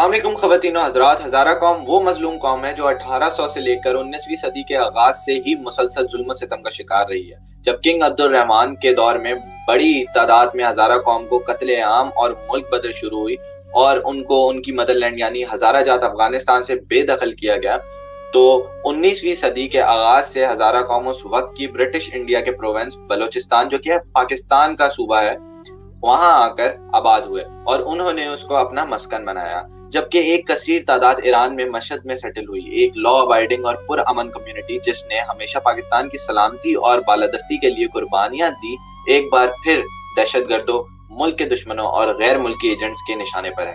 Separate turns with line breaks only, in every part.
السلام علیکم خواتین و حضرات. ہزارہ قوم وہ مظلوم قوم ہے جو 1800 سے لے کر 19ویں صدی کے آغاز سے ہی مسلسل ظلم و ستم کا شکار رہی ہے. جب کنگ عبد الرحمن کے دور میں بڑی تعداد میں ہزارہ قوم کو قتل عام اور ملک بدر شروع ہوئی اور ان کو ان کی مدر لینڈ یعنی ہزارہ جات افغانستان سے بے دخل کیا گیا، تو 19ویں صدی کے آغاز سے ہزارہ قوم اس وقت کی برٹش انڈیا کے پروونس بلوچستان، جو کہ پاکستان کا صوبہ ہے، وہاں آ کر آباد ہوئے اور انہوں نے اس کو اپنا مسکن بنایا. جبکہ ایک کثیر تعداد ایران میں مشہد میں سیٹل ہوئی، ایک لا ابائڈنگ اور پرامن کمیونٹی جس نے ہمیشہ پاکستان کی سلامتی اور بالادستی کے لیے قربانیاں دی، ایک بار پھر دہشت گردوں، ملک کے دشمنوں اور غیر ملکی ایجنٹس کے نشانے پر ہے.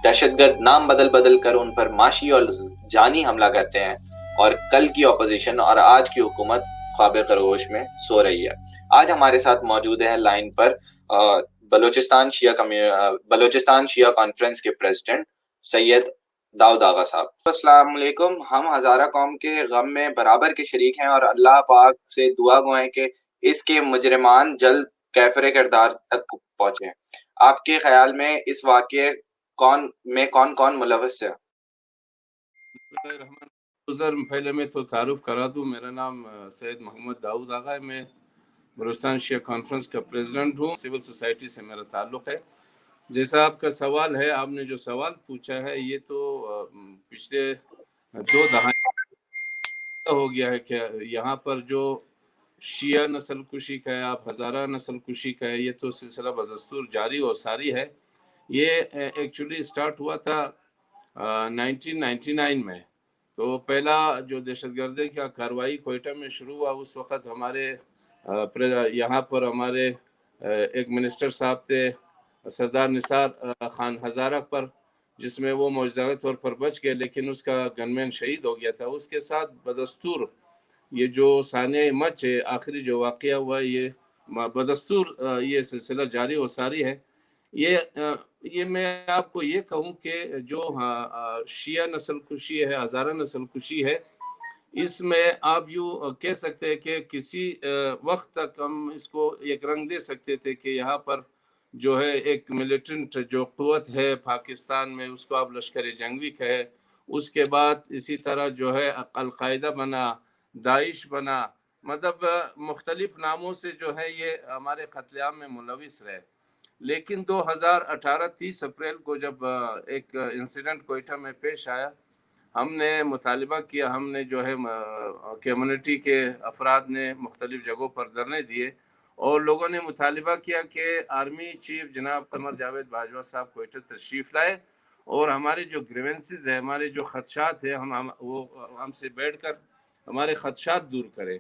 دہشت گرد نام بدل بدل کر ان پر معاشی اور جانی حملہ کرتے ہیں، اور کل کی اپوزیشن اور آج کی حکومت خواب خرگوش میں سو رہی ہے. آج ہمارے ساتھ موجود ہیں لائن پر بلوچستان شیعہ کانفرنس کے پریزیڈنٹ سید داؤد آغا صاحب. السلام علیکم. ہم ہزارہ قوم کے غم میں برابر کے شریک ہیں اور اللہ پاک سے دعا گو ہیں کہ اس کے مجرمان جلد کیفر کردار تک پہنچے. آپ کے خیال میں اس واقعے کون ملوث ہے؟
پہلے میں تو تعارف کرا دوں، میرا نام سید محمد داؤد آغا ہے. میں بلوچستان شیعہ کانفرنس کا پریزیڈنٹ ہوں. سول سوسائٹی سے میرا تعلق ہے. جیسا آپ کا سوال ہے، آپ نے جو سوال پوچھا ہے، یہ تو پچھلے 2 دہائیوں ہو گیا ہے کہ یہاں پر جو شیعہ نسل کشی کا ہے، آپ ہزارہ نسل کشی کا ہے، یہ تو سلسلہ بدستور جاری و ساری ہے. یہ ایکچولی سٹارٹ ہوا تھا 1999 میں. تو پہلا جو دہشت گردی کا کارروائی کوئٹہ میں شروع ہوا، اس وقت ہمارے یہاں پر ہمارے ایک منسٹر صاحب تھے سردار نثار خان ہزارہ پر، جس میں وہ معجزانہ طور پر بچ گئے، لیکن اس کا گنمین شہید ہو گیا تھا. اس کے ساتھ بدستور یہ جو ثانیہ مچ ہے، آخری جو واقعہ ہوا، یہ بدستور یہ سلسلہ جاری و ساری ہے. یہ میں آپ کو یہ کہوں کہ جو شیعہ نسل کشی ہے، ہزارہ نسل کشی ہے، اس میں آپ یوں کہہ سکتے ہیں کہ کسی وقت تک ہم اس کو ایک رنگ دے سکتے تھے کہ یہاں پر جو ہے ایک ملیٹنٹ جو قوت ہے پاکستان میں، اس کو آپ لشکر جنگی کہے. اس کے بعد اسی طرح جو ہے القاعدہ بنا، داعش بنا، مطلب مختلف ناموں سے جو ہے یہ ہمارے قتل عام میں ملوث رہے. لیکن 2018 30 اپریل کو جب ایک انسیڈنٹ کوئٹہ میں پیش آیا، ہم نے مطالبہ کیا، ہم نے جو ہے کمیونٹی کے افراد نے مختلف جگہوں پر دھرنے دیے اور لوگوں نے مطالبہ کیا کہ آرمی چیف جناب قمر جاوید باجوہ صاحب کوئٹہ تشریف لائے اور ہمارے جو گریونسز ہیں، ہمارے جو خدشات ہیں، وہ ہم سے بیٹھ کر ہمارے خدشات دور کرے.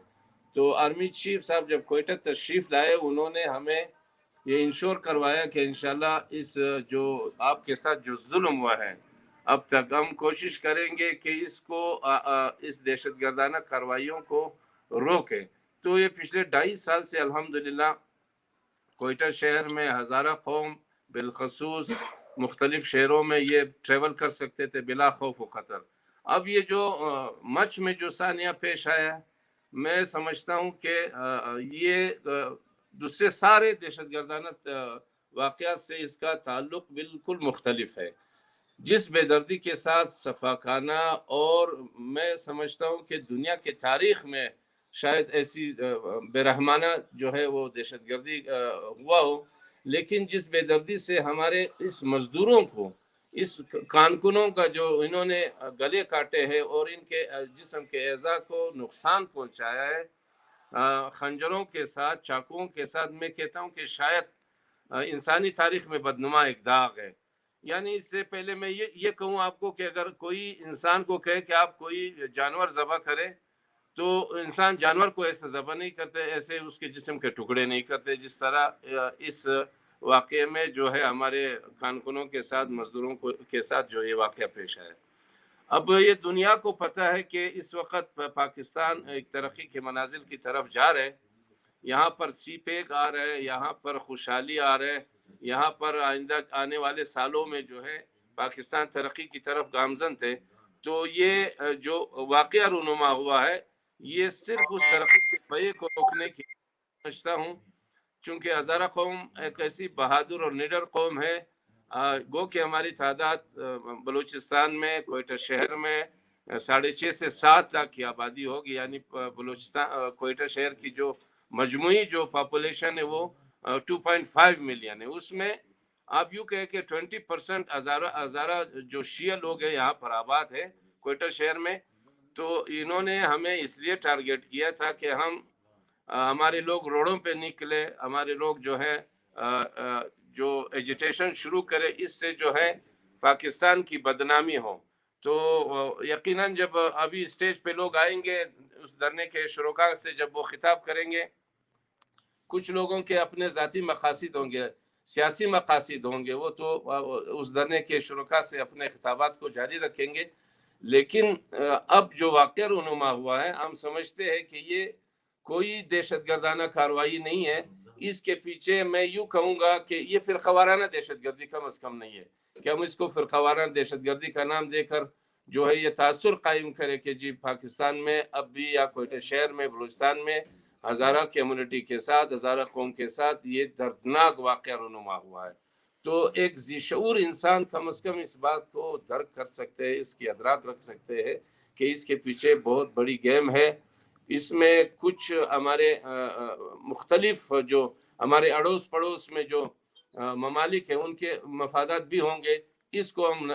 تو آرمی چیف صاحب جب کوئٹہ تشریف لائے، انہوں نے ہمیں یہ انشور کروایا کہ انشاءاللہ اس جو آپ کے ساتھ جو ظلم ہوا ہے اب تک، ہم کوشش کریں گے کہ اس کو اس دہشت گردانہ کارروائیوں کو روکیں. تو یہ پچھلے 2.5 سال سے الحمدللہ کوئٹہ شہر میں ہزارہ قوم بالخصوص مختلف شہروں میں یہ ٹریول کر سکتے تھے بلا خوف و خطر. اب یہ جو مچ میں جو ثانیہ پیش آیا ہے، میں سمجھتا ہوں کہ یہ دوسرے سارے دہشت گردانہ واقعات سے اس کا تعلق بالکل مختلف ہے. جس بے دردی کے ساتھ صفاقانہ، اور میں سمجھتا ہوں کہ دنیا کے تاریخ میں شاید ایسی بے رحمانہ جو ہے وہ دہشت گردی ہوا ہو، لیکن جس بے دردی سے ہمارے اس مزدوروں کو، اس کارکنوں کا جو انہوں نے گلے کاٹے ہیں اور ان کے جسم کے اعضاء کو نقصان پہنچایا ہے خنجروں کے ساتھ، چاقوؤں کے ساتھ، میں کہتا ہوں کہ شاید انسانی تاریخ میں بدنما ایک داغ ہے. یعنی اس سے پہلے میں یہ کہوں آپ کو کہ اگر کوئی انسان کو کہے کہ آپ کوئی جانور ذبح کرے، تو انسان جانور کو ایسے ذبح نہیں کرتے، ایسے اس کے جسم کے ٹکڑے نہیں کرتے جس طرح اس واقعے میں جو ہے ہمارے کارکنوں کے ساتھ، مزدوروں کے ساتھ جو یہ واقعہ پیش آیا. اب یہ دنیا کو پتہ ہے کہ اس وقت پاکستان ایک ترقی کے منازل کی طرف جا رہے. یہاں پر سی پیک آ رہے، یہاں پر خوشحالی آ رہے، یہاں پر آئندہ آنے والے سالوں میں جو ہے پاکستان ترقی کی طرف گامزن تھے. تو یہ جو واقعہ رونما ہوا ہے، یہ صرف اس ترقی کے پہیے کو روکنے کی سمجھتا ہوں. چونکہ ہزارہ قوم ایک ایسی بہادر اور نڈر قوم ہے گو کہ ہماری تعداد بلوچستان میں کوئٹہ شہر میں 6.5 سے 7 لاکھ کی آبادی ہوگی، یعنی بلوچستان کوئٹہ شہر کی جو مجموعی جو پاپولیشن ہے وہ 2.5 ملین ہے۔ اس میں آپ یوں کہیں کہ 20% ہزارہ جو شیعہ لوگ ہیں یہاں پر آباد ہے کوئٹہ شہر میں۔ تو انہوں نے ہمیں اس لیے ٹارگیٹ کیا تھا کہ ہمارے لوگ روڈوں پہ نکلے، ہمارے لوگ جو ہے جو ایجیٹیشن شروع کرے، اس سے جو ہے پاکستان کی بدنامی ہو۔ تو یقیناً جب ابھی اسٹیج پہ لوگ آئیں گے اس دھرنے کے شرکاء سے، جب وہ خطاب کریں گے، کچھ لوگوں کے اپنے ذاتی مقاصد ہوں گے، سیاسی مقاصد ہوں گے، وہ تو اس دھرنے کے شرکاء سے اپنے خطابات کو جاری رکھیں گے۔ لیکن اب جو واقعہ رونما ہوا ہے، ہم سمجھتے ہیں کہ یہ کوئی دہشت گردانہ کارروائی نہیں ہے۔ اس کے پیچھے میں یوں کہوں گا کہ یہ فرقہ وارانہ دہشت گردی کم از کم نہیں ہے کہ ہم اس کو فرقہ وارانہ دہشت گردی کا نام دے کر جو ہے یہ تاثر قائم کرے کہ جی پاکستان میں اب بھی یا کوئٹہ شہر میں بلوچستان میں ہزارہ کمیونٹی کے ساتھ، ہزارہ قوم کے ساتھ یہ دردناک واقعہ رونما ہوا ہے۔ تو ایک ذی شعور انسان کم از کم اس بات کو درک کر سکتے ہیں، اس کی ادراک رکھ سکتے ہیں کہ اس کے پیچھے بہت بڑی گیم ہے۔ اس میں کچھ ہمارے مختلف جو ہمارے اڑوس پڑوس میں جو ممالک ہیں ان کے مفادات بھی ہوں گے، اس کو ہم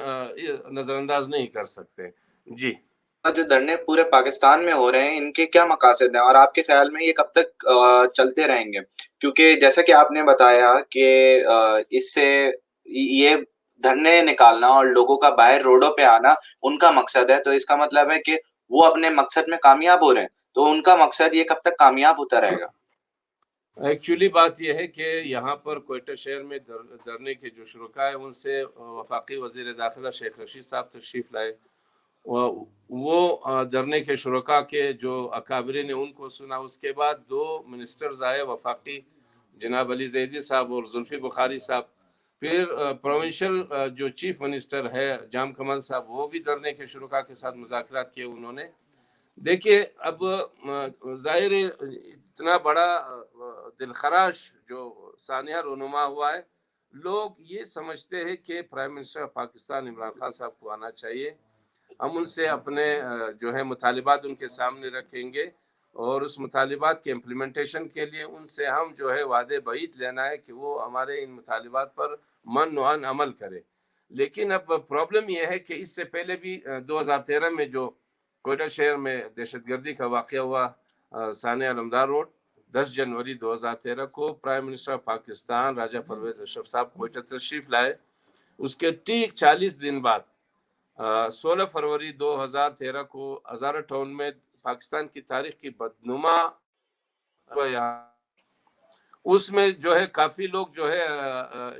نظر انداز نہیں کر سکتے۔ جی
جو دھرنے پورے پاکستان میں ہو رہے ہیں، ان کے کیا مقاصد ہیں اور آپ کے خیال میں یہ کب تک چلتے رہیں گے؟ کیونکہ جیسا کہ آپ نے بتایا کہ اس سے یہ دھرنے نکالنا اور لوگوں کا باہر روڈوں پہ آنا ان کا مقصد ہے، تو اس کا مطلب ہے کہ وہ اپنے مقصد میں کامیاب ہو رہے ہیں، تو ان کا مقصد یہ کب تک کامیاب ہوتا رہے گا؟
ایکچولی بات یہ ہے کہ یہاں پر کوئٹہ شہر میں دھرنے کے جو شرکاء ہیں ان سے وفاقی وزیر داخلہ شیخ رشید صاحب تشریف لائے، وہ دھرنے کے شرکاء کے جو اکابرین نے ان کو سنا۔ اس کے بعد 2 منسٹرز آئے وفاقی، جناب علی زیدی صاحب اور زلفی بخاری صاحب۔ پھر پروونشل جو چیف منسٹر ہے جام کمال صاحب، وہ بھی دھرنے کے شرکاء کے ساتھ مذاکرات کیے انہوں نے۔ دیکھیے اب ظاہر اتنا بڑا دلخراش جو سانحہ رونما ہوا ہے، لوگ یہ سمجھتے ہیں کہ پرائم منسٹر پاکستان عمران خان صاحب کو آنا چاہیے۔ ہم ان سے اپنے جو ہے مطالبات ان کے سامنے رکھیں گے اور اس مطالبات کے امپلیمنٹیشن کے لیے ان سے ہم جو ہے وعدے بعید لینا ہے کہ وہ ہمارے ان مطالبات پر من و عن عمل کرے۔ لیکن اب پرابلم یہ ہے کہ اس سے پہلے بھی 2013 میں جو کوئٹہ شہر میں دہشت گردی کا واقعہ ہوا ثانیہ علمدار روڈ، 10 جنوری 2013 کو پرائم منسٹر پاکستان راجہ پرویز اشرف صاحب کوئٹہ تشریف لائے۔ اس کے ٹھیک 40 دن بعد 16 فروری 2013 کو ہزارہ ٹاؤن میں پاکستان کی تاریخ کی بدنما اس میں جو ہے کافی لوگ جو ہے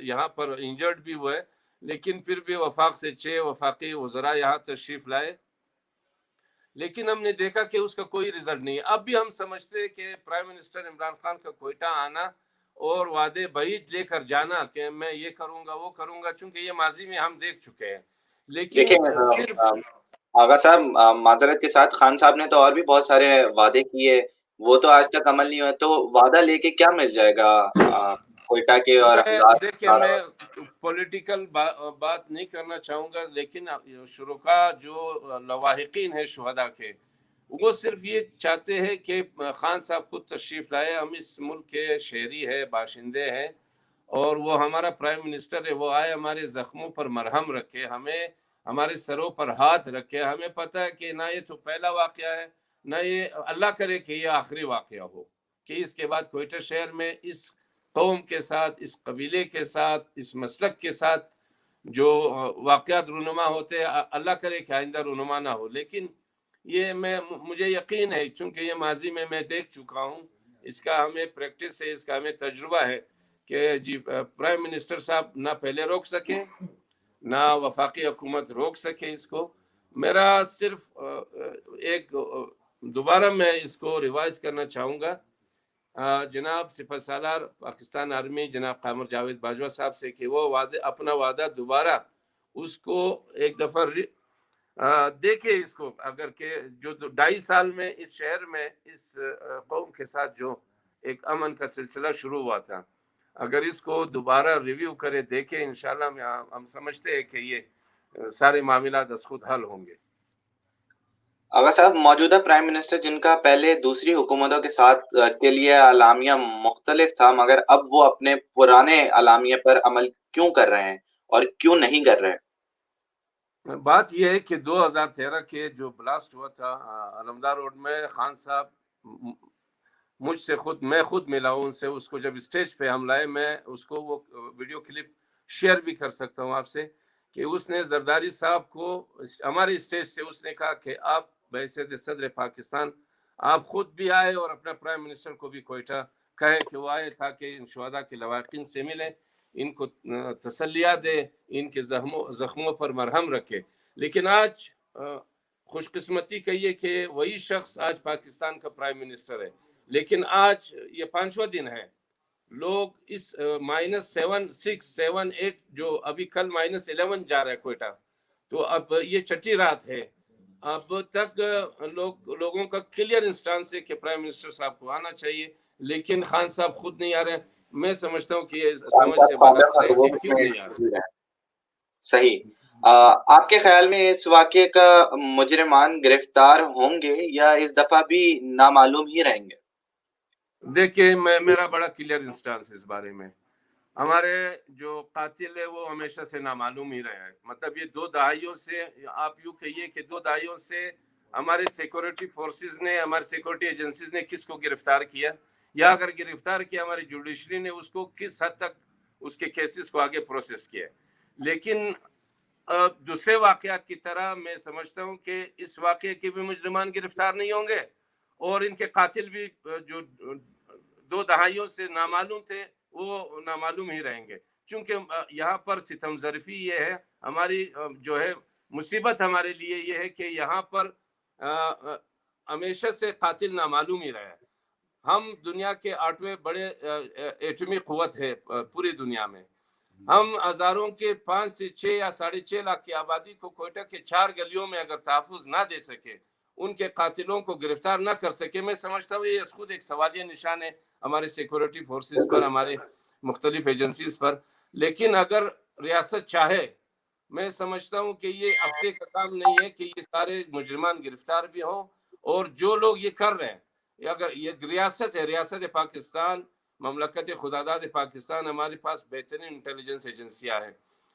یہاں پر انجرڈ بھی ہوئے، لیکن پھر بھی وفاق سے 6 وفاقی وزراء یہاں تشریف لائے، لیکن ہم نے دیکھا کہ اس کا کوئی رزلٹ نہیں ہے۔ اب بھی ہم سمجھتے ہیں کہ پرائم منسٹر عمران خان کا کوئٹہ آنا اور وعدے بعید لے کر جانا کہ میں یہ کروں گا وہ کروں گا، چونکہ یہ ماضی میں ہم دیکھ چکے ہیں، لیکن صرف
آغا صاحب معذرت کے ساتھ، خان صاحب نے تو اور بھی بہت سارے وعدے کیے، وہ تو آج تک عمل نہیں ہوئے، تو وعدہ لے کے کیا مل جائے گا کوئٹہ کے اور
دیکھیں میں پولیٹیکل بات نہیں کرنا چاہوں گا، لیکن شرکاء جو لواحقین ہیں شہداء کے، وہ صرف یہ چاہتے ہیں کہ خان صاحب خود تشریف لائے، ہم اس ملک کے شہری ہیں، باشندے ہیں، اور وہ ہمارا پرائم منسٹر ہے، وہ آئے ہمارے زخموں پر مرہم رکھے، ہمیں ہمارے سروں پر ہاتھ رکھے۔ ہمیں پتہ ہے کہ نہ یہ تو پہلا واقعہ ہے، نہ یہ اللہ کرے کہ یہ آخری واقعہ ہو، کہ اس کے بعد کوئٹہ شہر میں اس قوم کے ساتھ، اس قبیلے کے ساتھ، اس مسلک کے ساتھ جو واقعات رونما ہوتے ہیں، اللہ کرے کہ آئندہ رونما نہ ہو۔ لیکن یہ مجھے یقین ہے، چونکہ یہ ماضی میں دیکھ چکا ہوں، اس کا ہمیں پریکٹس ہے، اس کا ہمیں تجربہ ہے کہ جی پرائم منسٹر صاحب نہ پہلے روک سکے، نہ وفاقی حکومت روک سکے اس کو۔ میرا صرف ایک دوبارہ میں اس کو ریوائز کرنا چاہوں گا جناب سپہ سالار پاکستان آرمی جناب قامر جاوید باجوہ صاحب سے کہ وہ اپنا وعدہ دوبارہ اس کو ایک دفعہ دیکھے، اس کو اگر کہ جو 2.5 سال میں اس شہر میں اس قوم کے ساتھ جو ایک امن کا سلسلہ شروع ہوا تھا، اگر اس کو دوبارہ ریویو کرے دیکھیں انشاءاللہ ہم سمجھتے ہیں کہ یہ سارے معاملات از خود حل ہوں گے۔
اگر صاحب موجودہ پرائم منسٹر جن کا پہلے دوسری حکومتوں کے ساتھ کے لیے اعلامیہ مختلف تھا، مگر اب وہ اپنے پرانے اعلامیے پر عمل کیوں کر رہے ہیں اور کیوں نہیں کر رہے؟
بات یہ ہے کہ 2013 کے جو بلاسٹ ہوا تھا علمدار روڈ میں، خان صاحب میں خود ملا ہوں ان سے، اس کو جب اسٹیج پہ ہم لائے، میں اس کو وہ ویڈیو کلپ شیئر بھی کر سکتا ہوں آپ سے، کہ اس نے زرداری صاحب کو ہمارے اسٹیج سے اس نے کہا کہ آپ بحیثیت صدر پاکستان آپ خود بھی آئے اور اپنا پرائم منسٹر کو بھی کوئٹہ کہے کہ وہ آئے تاکہ ان شہداء کے لواحقین سے ملے، ان کو تسلیات دے، ان کے زخموں پر مرہم رکھے۔ لیکن آج خوش قسمتی کہیے کہ وہی شخص آج پاکستان کا پرائم منسٹر ہے، لیکن آج یہ 5واں دن ہے، لوگ اس -7 6 7 8 جو ابھی کل -11 جا رہا ہے کوئٹہ، تو اب یہ چھٹی رات ہے، اب تک لوگوں کا کلیئر انسٹانس ہے کہ پرائم منسٹر صاحب کو آنا چاہیے، لیکن خان صاحب خود نہیں آ رہے۔ میں سمجھتا ہوں کہ یہ سمجھ سے باہر ہے کہ کیوں نہیں آ رہے۔
صحیح۔ آپ کے خیال میں اس واقعے کا مجرمان گرفتار ہوں گے یا اس دفعہ بھی نامعلوم ہی رہیں گے؟
دیکھیں میرا بڑا کلیئر انسٹانس اس بارے میں، ہمارے جو قاتل ہے وہ ہمیشہ سے نامعلوم ہی رہا ہے، مطلب یہ 2 دہائیوں سے، آپ یوں کہیے کہ 2 دہائیوں سے ہمارے سیکورٹی فورسز نے، ہمارے سیکورٹی ایجنسیز نے کس کو گرفتار کیا، یا اگر گرفتار کیا ہماری جوڈیشری نے اس کو کس حد تک اس کے کیسز کو آگے پروسیس کیا۔ لیکن دوسرے واقعات کی طرح میں سمجھتا ہوں کہ اس واقعے کے بھی مجرمان گرفتار نہیں ہوں گے، اور ان کے قاتل بھی جو 2 دہائیوں سے نامعلوم تھے وہ نامعلوم ہی رہیں گے، چونکہ یہاں پر ستم ظرفی یہ ہے، ہماری جو ہے مصیبت ہمارے لیے یہ ہے کہ یہاں پر ہمیشہ سے قاتل نامعلوم ہی رہا ہے۔ ہم دنیا کے 8ویں بڑے ایٹمی قوت ہے پوری دنیا میں، ہم ہزاروں کے 5 سے 6 یا 6.5 لاکھ کی آبادی کو کوئٹہ کے 4 گلیوں میں اگر تحفظ نہ دے سکے، ان کے قاتلوں کو گرفتار نہ کر سکے، میں سمجھتا ہوں یہ خود ایک سوالیہ نشان ہے ہمارے سیکورٹی فورسز پر، ہمارے مختلف ایجنسیز پر۔ لیکن اگر ریاست چاہے، میں سمجھتا ہوں کہ یہ ہفتے کا کام نہیں ہے کہ یہ سارے مجرمان گرفتار بھی ہوں، اور جو لوگ یہ کر رہے ہیں، اگر یہ ریاست ہے، ریاست پاکستان، مملکت خداداد پاکستان، ہمارے پاس بہترین انٹیلیجنس ایجنسیاں ہیں،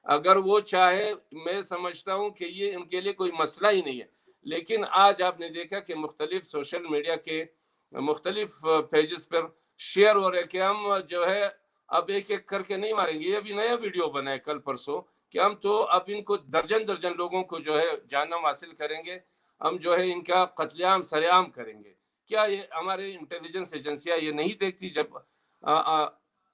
اگر وہ چاہے، میں سمجھتا ہوں کہ یہ ان کے لیے کوئی مسئلہ ہی نہیں ہے۔ لیکن آج آپ نے دیکھا کہ مختلف سوشل میڈیا کے مختلف پیجز پر شیئر ہو رہے کہ ہم جو ہے اب ایک ایک کر کے نہیں ماریں گے، یہ بھی نیا ویڈیو بنا ہے کل پرسوں کہ ہم تو اب ان کو درجن لوگوں کو جو ہے جہنم حاصل کریں گے، ہم جو ہے ان کا قتل عام سر عام کریں گے۔ کیا یہ ہمارے انٹیلیجنس ایجنسیاں یہ نہیں دیکھتی؟ جب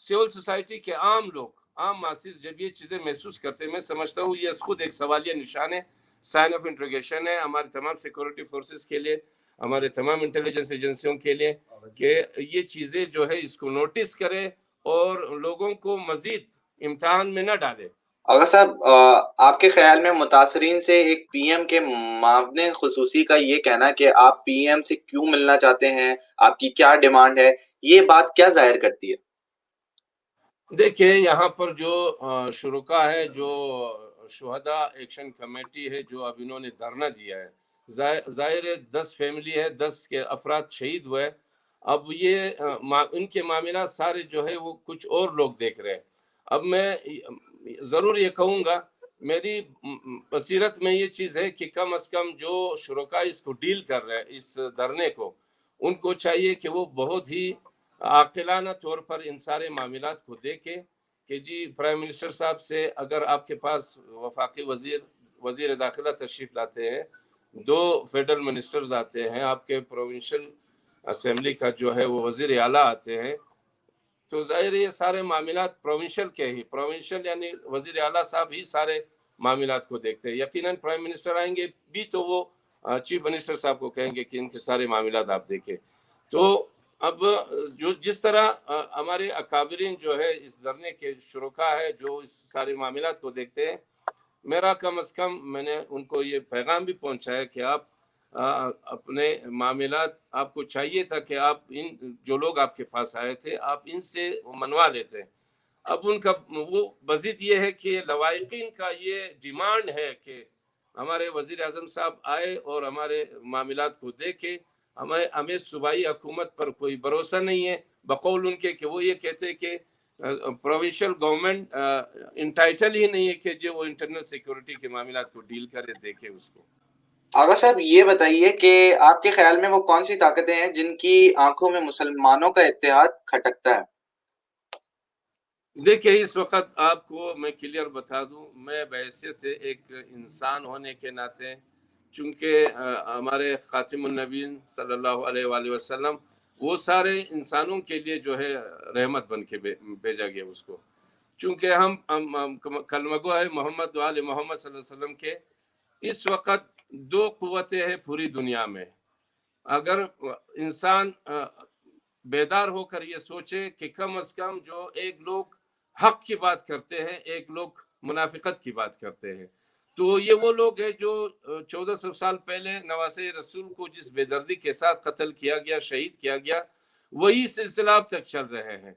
سول سوسائٹی کے عام لوگ، عام ماسز جب یہ چیزیں محسوس کرتے ہیں، میں سمجھتا ہوں یہ خود ایک سوالیہ نشان ہے، سائن آف انٹروگیشن ہے ہمارے تمام سیکورٹی فورسز کے لیے، ہمارے تمام انٹیلیجنس ایجنسیوں کے لیے، کہ یہ چیزیں جو ہے اس کو نوٹس کرے اور لوگوں کو مزید امتحان میں نہ ڈالے۔
اگر صاحب آپ کے خیال میں متاثرین سے ایک پی ایم کے معاون خصوصی کا یہ کہنا کہ آپ پی ایم سے کیوں ملنا چاہتے ہیں، آپ کی کیا ڈیمانڈ ہے، یہ بات کیا ظاہر کرتی ہے؟
دیکھیں یہاں پر جو شرکا ہے، جو شہداء ایکشن کمیٹی ہے، جو اب انہوں نے دھرنا دیا ہے، ظاہر 10 فیملی ہے، 10 کے افراد شہید ہوئے، اب یہ ان کے معاملات سارے جو ہے وہ کچھ اور لوگ دیکھ رہے ہیں۔ اب میں ضرور یہ کہوں گا، میری بصیرت میں یہ چیز ہے کہ کم از کم جو شرکا اس کو ڈیل کر رہے ہیں اس دھرنے کو، ان کو چاہیے کہ وہ بہت ہی عاقلانہ طور پر ان سارے معاملات کو دیکھیں کہ جی پرائم منسٹر صاحب سے اگر آپ کے پاس وفاقی وزیر داخلہ تشریف لاتے ہیں، 2 فیڈرل منسٹرز آتے ہیں، آپ کے پروونشل اسمبلی کا جو ہے وہ وزیر اعلیٰ آتے ہیں، تو ظاہر یہ سارے معاملات پروونشل کے ہی، پروونشل یعنی وزیر اعلیٰ صاحب ہی سارے معاملات کو دیکھتے ہیں۔ یقیناً پرائم منسٹر آئیں گے بھی تو وہ چیف منسٹر صاحب کو کہیں گے کہ ان کے سارے معاملات آپ دیکھیں۔ تو اب جس طرح ہمارے اکابرین جو ہے اس دھرنے کے شرکا ہے جو اس سارے معاملات کو دیکھتے ہیں، میرا کم از کم میں نے ان کو یہ پیغام بھی پہنچایا کہ آپ اپنے معاملات، آپ کو چاہیے تھا کہ آپ جو لوگ آپ کے پاس آئے تھے آپ ان سے منوا لیتے، اب ان کا وہ مزید یہ ہے کہ لوائقین کا یہ ڈیمانڈ ہے کہ ہمارے وزیر اعظم صاحب آئے اور ہمارے معاملات کو دیکھے. ہمیں صوبائی حکومت پر کوئی بھروسہ نہیں ہے، بقول ان کے کہ وہ یہ کہتے ہیں کہ پروونشل گورنمنٹ انٹائٹل ہی نہیں ہے کہ جو وہ انٹرنل سیکورٹی کے معاملات کو ڈیل کرے، دیکھے اس کو.
آغا صاحب یہ بتائیے کہ آپ کے خیال میں وہ کون سی طاقتیں ہیں جن کی آنکھوں میں مسلمانوں کا اتحاد کھٹکتا ہے؟
دیکھیے اس وقت آپ کو میں کلیئر بتا دوں، میں بحیثیت ایک انسان ہونے کے ناطے، چونکہ ہمارے خاتم النبیین صلی اللہ علیہ وآلہ وسلم وہ سارے انسانوں کے لیے جو ہے رحمت بن کے بھیجا گیا اس کو، چونکہ ہم کلمہ گو ہے محمد وآل محمد صلی اللہ علیہ وسلم کے. اس وقت دو قوتیں ہیں پوری دنیا میں. اگر انسان بیدار ہو کر یہ سوچے کہ کم از کم جو ایک لوگ حق کی بات کرتے ہیں، ایک لوگ منافقت کی بات کرتے ہیں، تو یہ وہ لوگ ہیں جو 1400 سال پہلے نواسے رسول کو جس بے دردی کے ساتھ قتل کیا گیا، شہید کیا گیا، وہی سلسلہ اب تک چل رہے ہیں.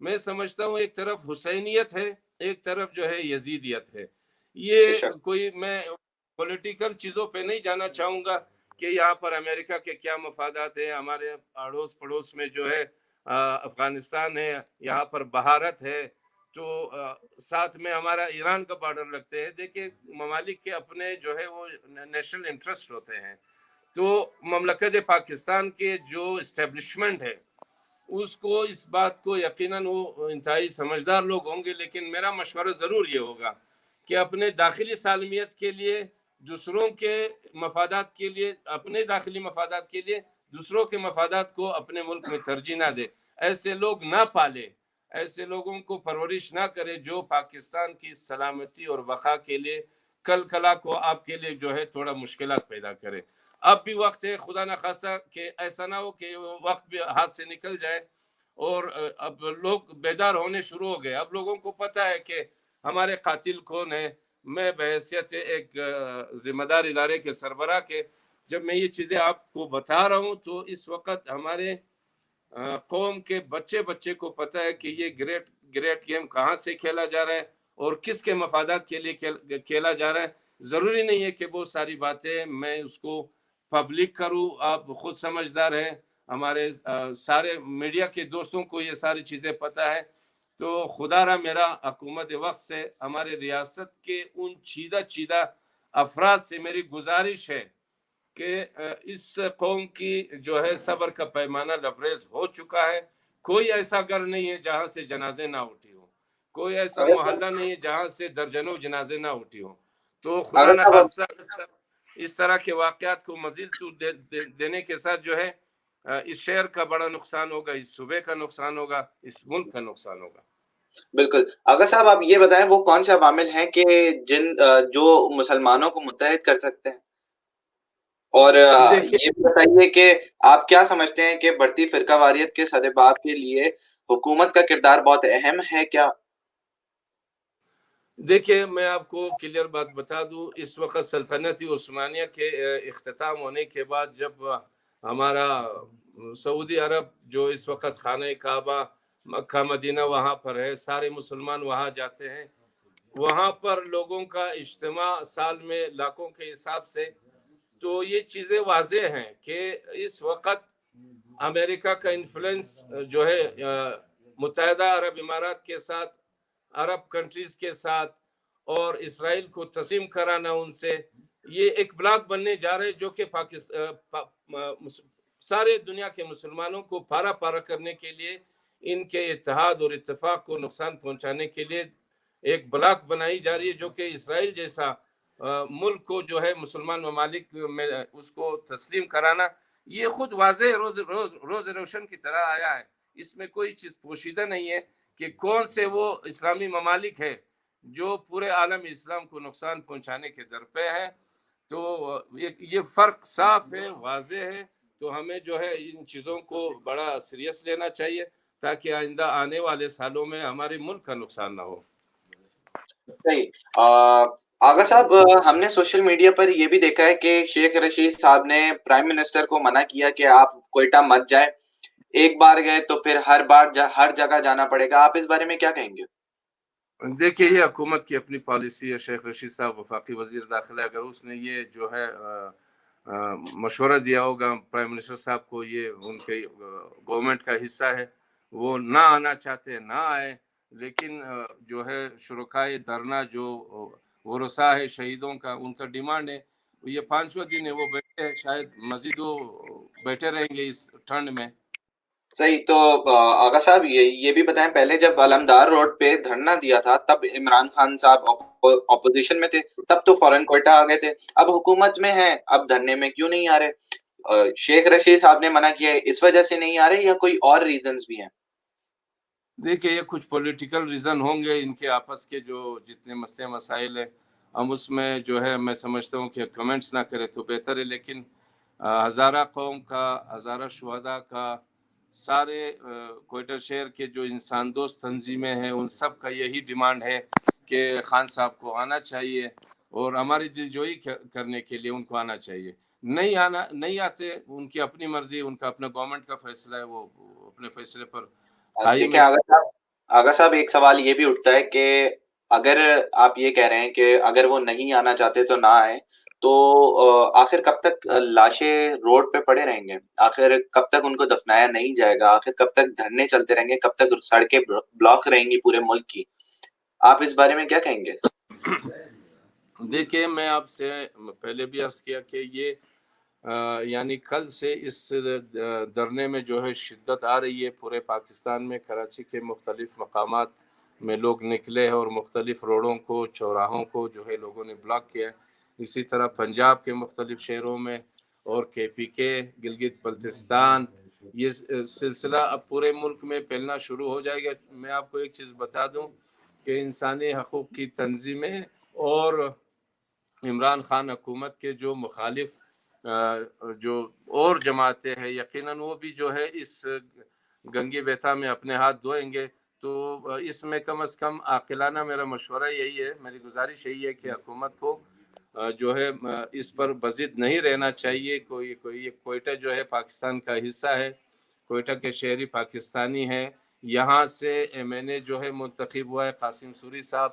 میں سمجھتا ہوں ایک طرف حسینیت ہے، ایک طرف جو ہے یزیدیت ہے. یہ کوئی میں پولیٹیکل چیزوں پہ نہیں جانا چاہوں گا کہ یہاں پر امریکہ کے کیا مفادات ہیں، ہمارے اڑوس پڑوس میں جو ہے افغانستان ہے، یہاں پر بھارت ہے، تو ساتھ میں ہمارا ایران کا بارڈر لگتے ہیں. دیکھیں ممالک کے اپنے جو ہے وہ نیشنل انٹرسٹ ہوتے ہیں. تو مملکت پاکستان کے جو اسٹیبلشمنٹ ہے اس کو اس بات کو یقیناً وہ انتہائی سمجھدار لوگ ہوں گے، لیکن میرا مشورہ ضرور یہ ہوگا کہ اپنے داخلی سالمیت کے لیے، دوسروں کے مفادات کے لیے، اپنے داخلی مفادات کے لیے دوسروں کے مفادات کو اپنے ملک میں ترجیح نہ دے. ایسے لوگ نہ پالے، ایسے لوگوں کو پرورش نہ کرے جو پاکستان کی سلامتی اور بقا کے لیے کل کلا کو آپ کے لیے جو ہے تھوڑا مشکلات پیدا کرے. اب بھی وقت ہے، خدا نہ خواستہ کہ ایسا نہ ہو کہ وقت بھی ہاتھ سے نکل جائے اور اب لوگ بیدار ہونے شروع ہو گئے. اب لوگوں کو پتہ ہے کہ ہمارے قاتل کون ہے. میں بحیثیت ایک ذمہ دار ادارے کے سربراہ کے جب میں یہ چیزیں آپ کو بتا رہا ہوں تو اس وقت ہمارے قوم کے بچے کو پتہ ہے کہ یہ گریٹ گیم کہاں سے کھیلا جا رہا ہے اور کس کے مفادات کے لیے کھیلا جا رہا ہے. ضروری نہیں ہے کہ وہ ساری باتیں میں اس کو پبلک کروں، آپ خود سمجھدار ہیں، ہمارے سارے میڈیا کے دوستوں کو یہ ساری چیزیں پتہ ہے. تو خدا را میرا حکومت وقت سے ہمارے ریاست کے ان چیدہ افراد سے میری گزارش ہے کہ اس قوم کی جو ہے صبر کا پیمانہ لبریز ہو چکا ہے. کوئی ایسا گھر نہیں ہے جہاں سے جنازے نہ اٹھی ہوں، کوئی ایسا محلہ نہیں ہے جہاں سے درجنوں جنازے نہ اٹھی ہوں. تو خدا نہ خواستہ اس طرح کے واقعات کو مزید دینے کے ساتھ جو ہے اس شہر کا بڑا نقصان ہوگا، اس صوبے کا نقصان ہوگا، اس ملک کا نقصان ہوگا.
بالکل. آغا صاحب آپ یہ بتائیں وہ کون سے عوامل ہیں کہ جو مسلمانوں کو متحد کر سکتے ہیں، اور یہ بتائیے کہ آپ کیا سمجھتے ہیں کہ بڑھتی فرقہ واریت کے سدباب کے لیے حکومت کا کردار بہت اہم ہے کیا؟
دیکھیں میں آپ کو کلیئر بات بتا دوں، اس وقت سلطنت عثمانیہ کے اختتام ہونے کے بعد جب ہمارا سعودی عرب جو اس وقت خانہ کعبہ مکہ مدینہ وہاں پر ہے، سارے مسلمان وہاں جاتے ہیں، وہاں پر لوگوں کا اجتماع سال میں لاکھوں کے حساب سے. تو یہ چیزیں واضح ہیں کہ اس وقت امریکہ کا انفلوئنس جو ہے متحدہ عرب امارات کے ساتھ، عرب کنٹریز کے ساتھ، اور اسرائیل کو تسلیم کرانا ان سے، یہ ایک بلاک بننے جا رہے جو کہ سارے دنیا کے مسلمانوں کو پارا پارا کرنے کے لیے، ان کے اتحاد اور اتفاق کو نقصان پہنچانے کے لیے ایک بلاک بنائی جا رہی ہے، جو کہ اسرائیل جیسا ملک کو جو ہے مسلمان ممالک میں اس کو تسلیم کرانا، یہ خود واضح روز روشن کی طرح آیا ہے. اس میں کوئی چیز پوشیدہ نہیں ہے کہ کون سے وہ اسلامی ممالک ہے جو پورے عالم اسلام کو نقصان پہنچانے کے در پہ ہے. تو یہ فرق صاف ہے، واضح ہے. تو ہمیں جو ہے ان چیزوں کو بڑا سیریس لینا چاہیے تاکہ آئندہ آنے والے سالوں میں ہمارے ملک کا نقصان نہ ہو.
صحیح. آغا صاحب ہم نے سوشل میڈیا پر یہ بھی دیکھا ہے کہ شیخ رشید صاحب نے پرائم منسٹر کو منع کیا کہ آپ کوئٹہ مت جائیں، ایک بار گئے تو پھر ہر جگہ جانا پڑے گا. آپ اس بارے میں کیا کہیں گے؟
دیکھیے یہ حکومت کی اپنی پالیسی ہے. شیخ رشید صاحب وفاقی وزیر داخلہ، اگر اس نے یہ جو ہے مشورہ دیا ہوگا پرائم منسٹر صاحب کو، یہ ان کے گورنمنٹ کا حصہ ہے، وہ نہ آنا چاہتے نہ آئے، لیکن جو ہے شرکائے دھرنا جو ورثاء ہے شہیدوں کا، ان کا ڈیمانڈ ہے، یہ 5واں دن ہے، وہ بیٹھے ہیں، شاید مزید وہ بیٹھے رہیں گے اس ٹھنڈ میں.
صحیح. تو آغا صاحب یہ بھی بتائیں، پہلے جب علمدار روڈ پہ دھرنا دیا تھا تب عمران خان صاحب اپوزیشن میں تھے، تب تو فوراً کوئٹہ آ گئے تھے. اب حکومت میں ہیں، اب دھرنے میں کیوں نہیں آ رہے؟ شیخ رشید صاحب نے منع کیا ہے، اس وجہ سے نہیں آ رہے یا کوئی اور ریزنز بھی ہیں؟
دیکھیے یہ کچھ پولیٹیکل ریزن ہوں گے ان کے آپس کے، جو جتنے مسئلے مسائل ہیں ہم اس میں جو ہے میں سمجھتا ہوں کہ کمنٹس نہ کرے تو بہتر ہے. لیکن ہزارہ قوم کا، ہزارہ شہداء کا، سارے کوئٹہ شہر کے جو انسان دوست تنظیمیں ہیں ان سب کا یہی ڈیمانڈ ہے کہ خان صاحب کو آنا چاہیے اور ہماری دلجوئی کرنے کے لیے ان کو آنا چاہیے. نہیں آتے، ان کی اپنی مرضی، ان کا اپنا گورنمنٹ کا فیصلہ ہے، وہ اپنے فیصلے پر قائم
دیکھیں
ہے.
آغا صاحب ایک سوال یہ بھی اٹھتا ہے کہ اگر آپ یہ کہہ رہے ہیں کہ اگر وہ نہیں آنا چاہتے تو نہ آئے، تو آخر کب تک لاشیں روڈ پہ پڑے رہیں گے؟ آخر کب تک ان کو دفنایا نہیں جائے گا؟ آخر کب تک دھرنے چلتے رہیں گے؟ کب تک سڑکیں بلاک رہیں گی پورے ملک کی؟ آپ اس بارے میں کیا کہیں گے؟
دیکھیے میں آپ سے پہلے بھی عرض کیا کہ یہ یعنی کل سے اس دھرنے میں جو ہے شدت آ رہی ہے. پورے پاکستان میں کراچی کے مختلف مقامات میں لوگ نکلے ہیں اور مختلف روڈوں کو، چوراہوں کو جو ہے لوگوں نے بلاک کیا ہے. اسی طرح پنجاب کے مختلف شہروں میں اور KPK کے گلگت بلتستان، یہ سلسلہ اب پورے ملک میں پھیلنا شروع ہو جائے گا. میں آپ کو ایک چیز بتا دوں کہ انسانی حقوق کی تنظیمیں اور عمران خان حکومت کے جو مخالف جو اور جماعتیں ہیں، یقیناً وہ بھی جو ہے اس گنگی بیتھا میں اپنے ہاتھ دھوئیں گے. تو اس میں کم از کم عاقلانہ میرا مشورہ یہی ہے، میری گزارش یہی ہے کہ حکومت کو جو ہے اس پر بضد نہیں رہنا چاہیے. کوئٹہ جو ہے پاکستان کا حصہ ہے، کوئٹہ کے شہری پاکستانی ہیں. یہاں سے MNA جو ہے منتخب ہوا ہے قاسم سوری صاحب،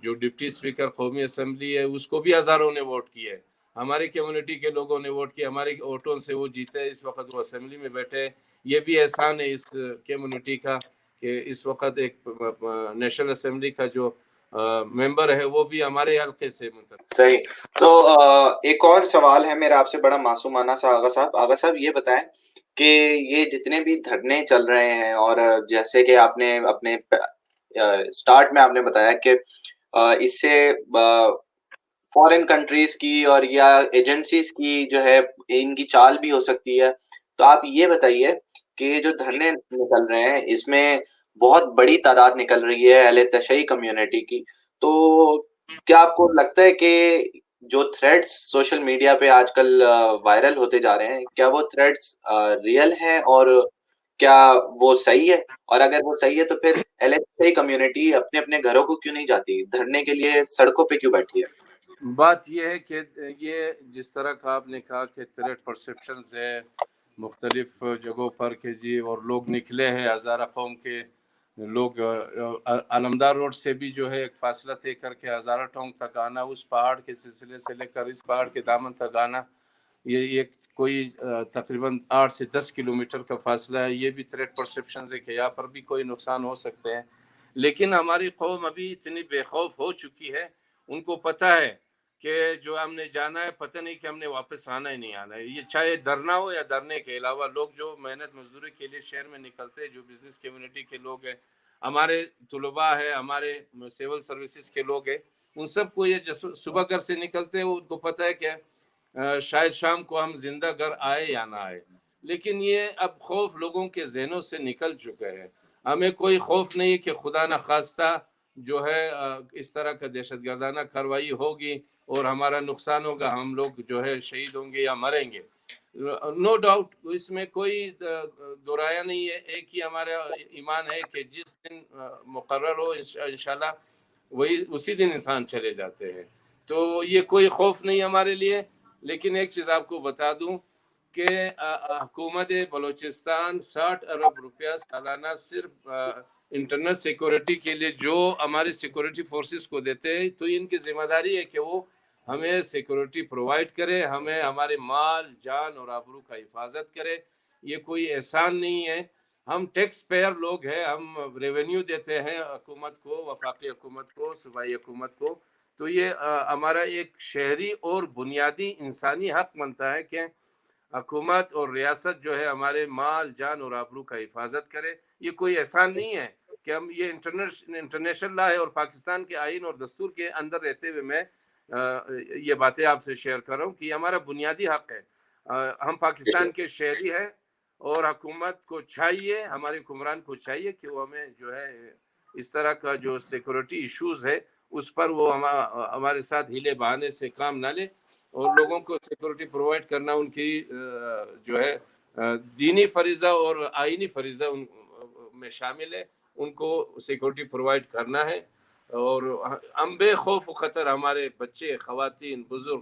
جو ڈپٹی اسپیکر قومی اسمبلی ہے، اس کو بھی ہزاروں نے ووٹ کیے. ہماری کمیونٹی کے لوگوں نے ووٹ کیا، ہمارے ووٹوں سے وہ جیتے، اس وقت وہ اسمبلی میں بیٹھے. یہ بھی احسان ہے اس کمیونٹی کا کہ اس وقت ایک نیشنل اسمبلی کا جو ممبر ہے وہ بھی ہمارے حلقے سے منتخب.
صحیح. تو ایک اور سوال ہے میرا آپ سے، بڑا معصومانہ سا. آغا صاحب یہ بتائیں کہ یہ جتنے بھی دھرنے چل رہے ہیں، اور جیسے کہ آپ نے اپنے سٹارٹ میں آپ نے بتایا کہ اس سے فورن کنٹریز کی اور یا ایجنسیز کی جو ہے ان کی چال بھی ہو سکتی ہے، تو آپ یہ بتائیے کہ جو دھرنے نکل رہے ہیں اس میں بہت بڑی تعداد نکل رہی ہے اہل تشیع کمیونٹی کی، تو کیا آپ کو لگتا ہے کہ جو تھریڈز سوشل میڈیا پہ آج کل وائرل ہوتے جا رہے ہیں، کیا وہ تھریڈز ریئل ہیں اور کیا وہ صحیح ہے؟ اور اگر وہ صحیح ہے تو پھر ایل کمیونٹی اپنے اپنے گھروں کو کیوں نہیں جاتی؟ دھرنے کے لیے سڑکوں پہ کیوں بیٹھی ہے؟
بات یہ ہے کہ یہ جس طرح کا آپ نے کہا کہ تھریٹ پرسیپشنز ہے مختلف جگہوں پر کہ جی، اور لوگ نکلے ہیں، ہزارہ قوم کے لوگ علمدار روڈ سے بھی جو ہے ایک فاصلہ طے کر کے ہزارہ ٹونگ تک آنا، اس پہاڑ کے سلسلے سے لے کر اس پہاڑ کے دامن تک آنا، یہ کوئی تقریباً 8 سے 10 کلومیٹر کا فاصلہ ہے. یہ بھی تھریٹ پرسیپشنز ہے کہ یہاں پر بھی کوئی نقصان ہو سکتے ہیں. لیکن ہماری قوم ابھی اتنی بے خوف ہو چکی ہے، ان کو پتہ ہے کہ جو ہم نے جانا ہے، پتہ نہیں کہ ہم نے واپس آنا ہی نہیں آنا ہے. یہ چاہے دھرنا ہو یا دھرنے کے علاوہ لوگ جو محنت مزدوری کے لیے شہر میں نکلتے ہیں، جو بزنس کمیونٹی کے لوگ ہیں، ہمارے طلباء ہیں، ہمارے سیول سروسز کے لوگ ہیں، ان سب کو یہ صبح گھر سے نکلتے ہیں، ان کو پتہ ہے کہ شاید شام کو ہم زندہ گھر آئے یا نہ آئے. لیکن یہ اب خوف لوگوں کے ذہنوں سے نکل چکے ہیں. ہمیں کوئی خوف نہیں کہ خدا نخواستہ جو ہے اس طرح کا دہشت گردانہ کارروائی ہوگی اور ہمارا نقصان ہوگا، ہم لوگ جو ہے شہید ہوں گے یا مریں گے. نو ڈاؤٹ، اس میں کوئی دورایا نہیں ہے. ایک ہی ہمارا ایمان ہے کہ جس دن مقرر ہو انشاءاللہ وہی اسی دن انسان چلے جاتے ہیں. تو یہ کوئی خوف نہیں ہمارے لیے. لیکن ایک چیز آپ کو بتا دوں کہ حکومت بلوچستان 60 ارب روپیہ سالانہ صرف انٹرنل سیکورٹی کے لیے جو ہمارے سیکورٹی فورسز کو دیتے ہیں، تو ان کی ذمہ داری ہے کہ وہ ہمیں سیکورٹی پرووائڈ کرے، ہمیں ہمارے مال جان اور آبرو کا حفاظت کرے۔ یہ کوئی احسان نہیں ہے، ہم ٹیکس پیئر لوگ ہیں، ہم ریونیو دیتے ہیں حکومت کو، وفاقی حکومت کو، صوبائی حکومت کو، تو یہ ہمارا ایک شہری اور بنیادی انسانی حق بنتا ہے کہ حکومت اور ریاست جو ہے ہمارے مال جان اور آبرو کا حفاظت کرے۔ یہ کوئی احسان نہیں ہے کہ ہم یہ انٹرنیشنل لا ہے، اور پاکستان کے آئین اور دستور کے اندر رہتے ہوئے میں یہ باتیں آپ سے شیئر کر رہا ہوں کہ یہ ہمارا بنیادی حق ہے۔ ہم پاکستان کے شہری ہیں، اور حکومت کو چاہیے، ہمارے حکمران کو چاہیے کہ وہ ہمیں جو ہے اس طرح کا جو سیکورٹی ایشوز ہے اس پر وہ ہمارے ساتھ ہیلے بہانے سے کام نہ لے، اور لوگوں کو سیکورٹی پرووائڈ کرنا ان کی جو ہے دینی فریضہ اور آئینی فریضہ ان میں شامل ہے، ان کو سیکورٹی پرووائڈ کرنا ہے۔ اور ہم بے خوف و خطر ہمارے بچے، خواتین، بزرگ،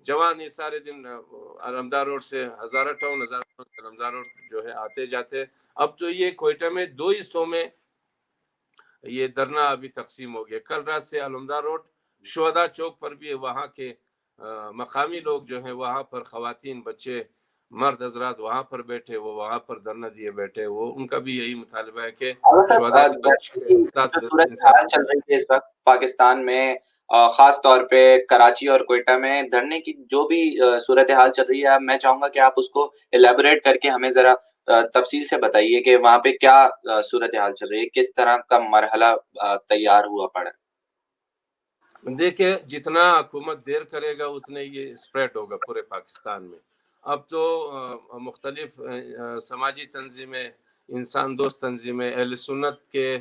جوان یہ سارے دن علمدار روڈ سے ہزارہ ٹاؤن علمدار روڈ جو ہے آتے جاتے۔ اب تو یہ کوئٹہ میں 2 حصوں میں یہ دھرنا ابھی تقسیم ہو گیا۔ کل رات سے علمدار روڈ شہداء چوک پر بھی وہاں کے مقامی لوگ جو ہیں وہاں پر خواتین، بچے، مرد حضرات وہاں پر بیٹھے، وہ وہاں پر دھرنا دیے بیٹھے، وہ ان کا بھی یہی مطالبہ ہے کہ شہداء کے ساتھ
صورتحال چل رہی ہے اس وقت پاکستان میں، خاص طور پہ کراچی اور کوئٹہ میں دھرنے کی جو بھی صورتحال چل رہی ہے، میں چاہوں گا کہ آپ اس کو الیبوریٹ کر کے ہمیں ذرا تفصیل سے بتائیے کہ وہاں پہ کیا صورتحال چل رہی ہے، کس طرح کا مرحلہ تیار ہوا پڑا ہے۔
دیکھیں، جتنا حکومت دیر کرے گا اتنے یہ اسپریڈ ہوگا پورے پاکستان میں۔ اب تو مختلف سماجی تنظیمیں، انسان دوست تنظیمیں، اہل سنت کے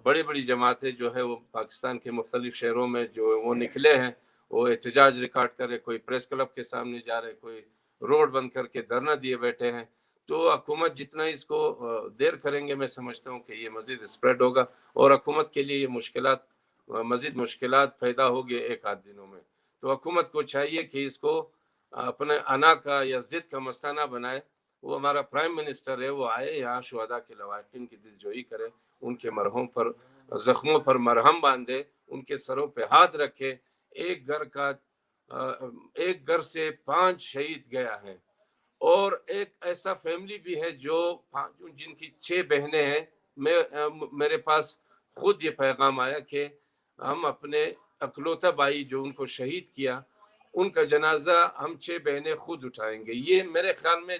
بڑی بڑی جماعتیں جو ہے وہ پاکستان کے مختلف شہروں میں جو وہ نکلے ہیں، وہ احتجاج ریکارڈ کرے، کوئی پریس کلب کے سامنے جا رہے، کوئی روڈ بند کر کے دھرنا دیے بیٹھے ہیں۔ تو حکومت جتنا اس کو دیر کریں گے، میں سمجھتا ہوں کہ یہ مزید اسپریڈ ہوگا، اور حکومت کے لیے یہ مزید مشکلات پیدا ہوگی ایک آدھ دنوں میں۔ تو حکومت کو چاہیے کہ اس کو اپنے انا کا یا ضد کا مسئلہ نہ بنائے۔ وہ ہمارا پرائم منسٹر ہے، وہ آئے یہاں شہداء کے لواحقین کی دلجوئی کرے، ان کے مرحوم پر زخموں پر مرہم باندھے، ان کے سروں پہ ہاتھ رکھے۔ ایک گھر سے 5 شہید گیا ہے، اور ایک ایسا فیملی بھی ہے جن کی 6 بہنیں ہیں۔ میرے پاس خود یہ پیغام آیا کہ ہم اپنے اکلوتا بھائی جو ان کو شہید کیا، ان کا جنازہ ہم 6 بہنیں خود اٹھائیں گے۔ یہ میرے خیال میں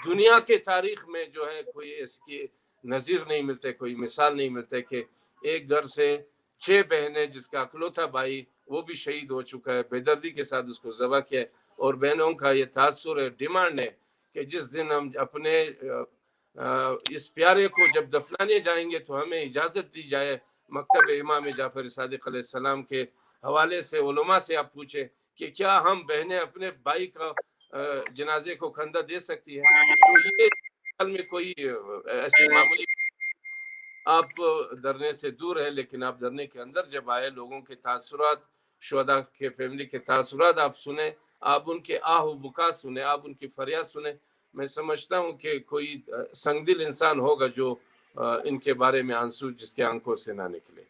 دنیا کے تاریخ میں جو ہے کوئی اس کی نظیر نہیں ملتے، کوئی مثال نہیں ملتے کہ ایک گھر سے 6 بہنیں، جس کا اکلوتا بھائی وہ بھی شہید ہو چکا ہے، بے دردی کے ساتھ اس کو ذبح کیا، اور بہنوں کا یہ تاثر ہے، ڈیمانڈ ہے کہ جس دن ہم اپنے اس پیارے کو جب دفنانے جائیں گے تو ہمیں اجازت دی جائے۔ مکتب امام جعفر صادق علیہ السلام کے حوالے سے علماء سے آپ پوچھیں کہ کیا ہم بہنیں اپنے بھائی کا جنازے کو کندھا دے سکتی ہیں؟ تو یہ حال میں کوئی ایسی معمولی آپ دھرنے سے دور ہے، لیکن آپ دھرنے کے اندر جب آئے، لوگوں کے تاثرات، شہداء کے فیملی کے تاثرات آپ سنیں، آپ ان کے آہ و بکا سنیں، آپ ان کی فریاد سنیں، میں سمجھتا ہوں کہ کوئی سنگ دل انسان ہوگا جو ان کے بارے میں آنسو جس کے آنکھوں سے نہ نکلے۔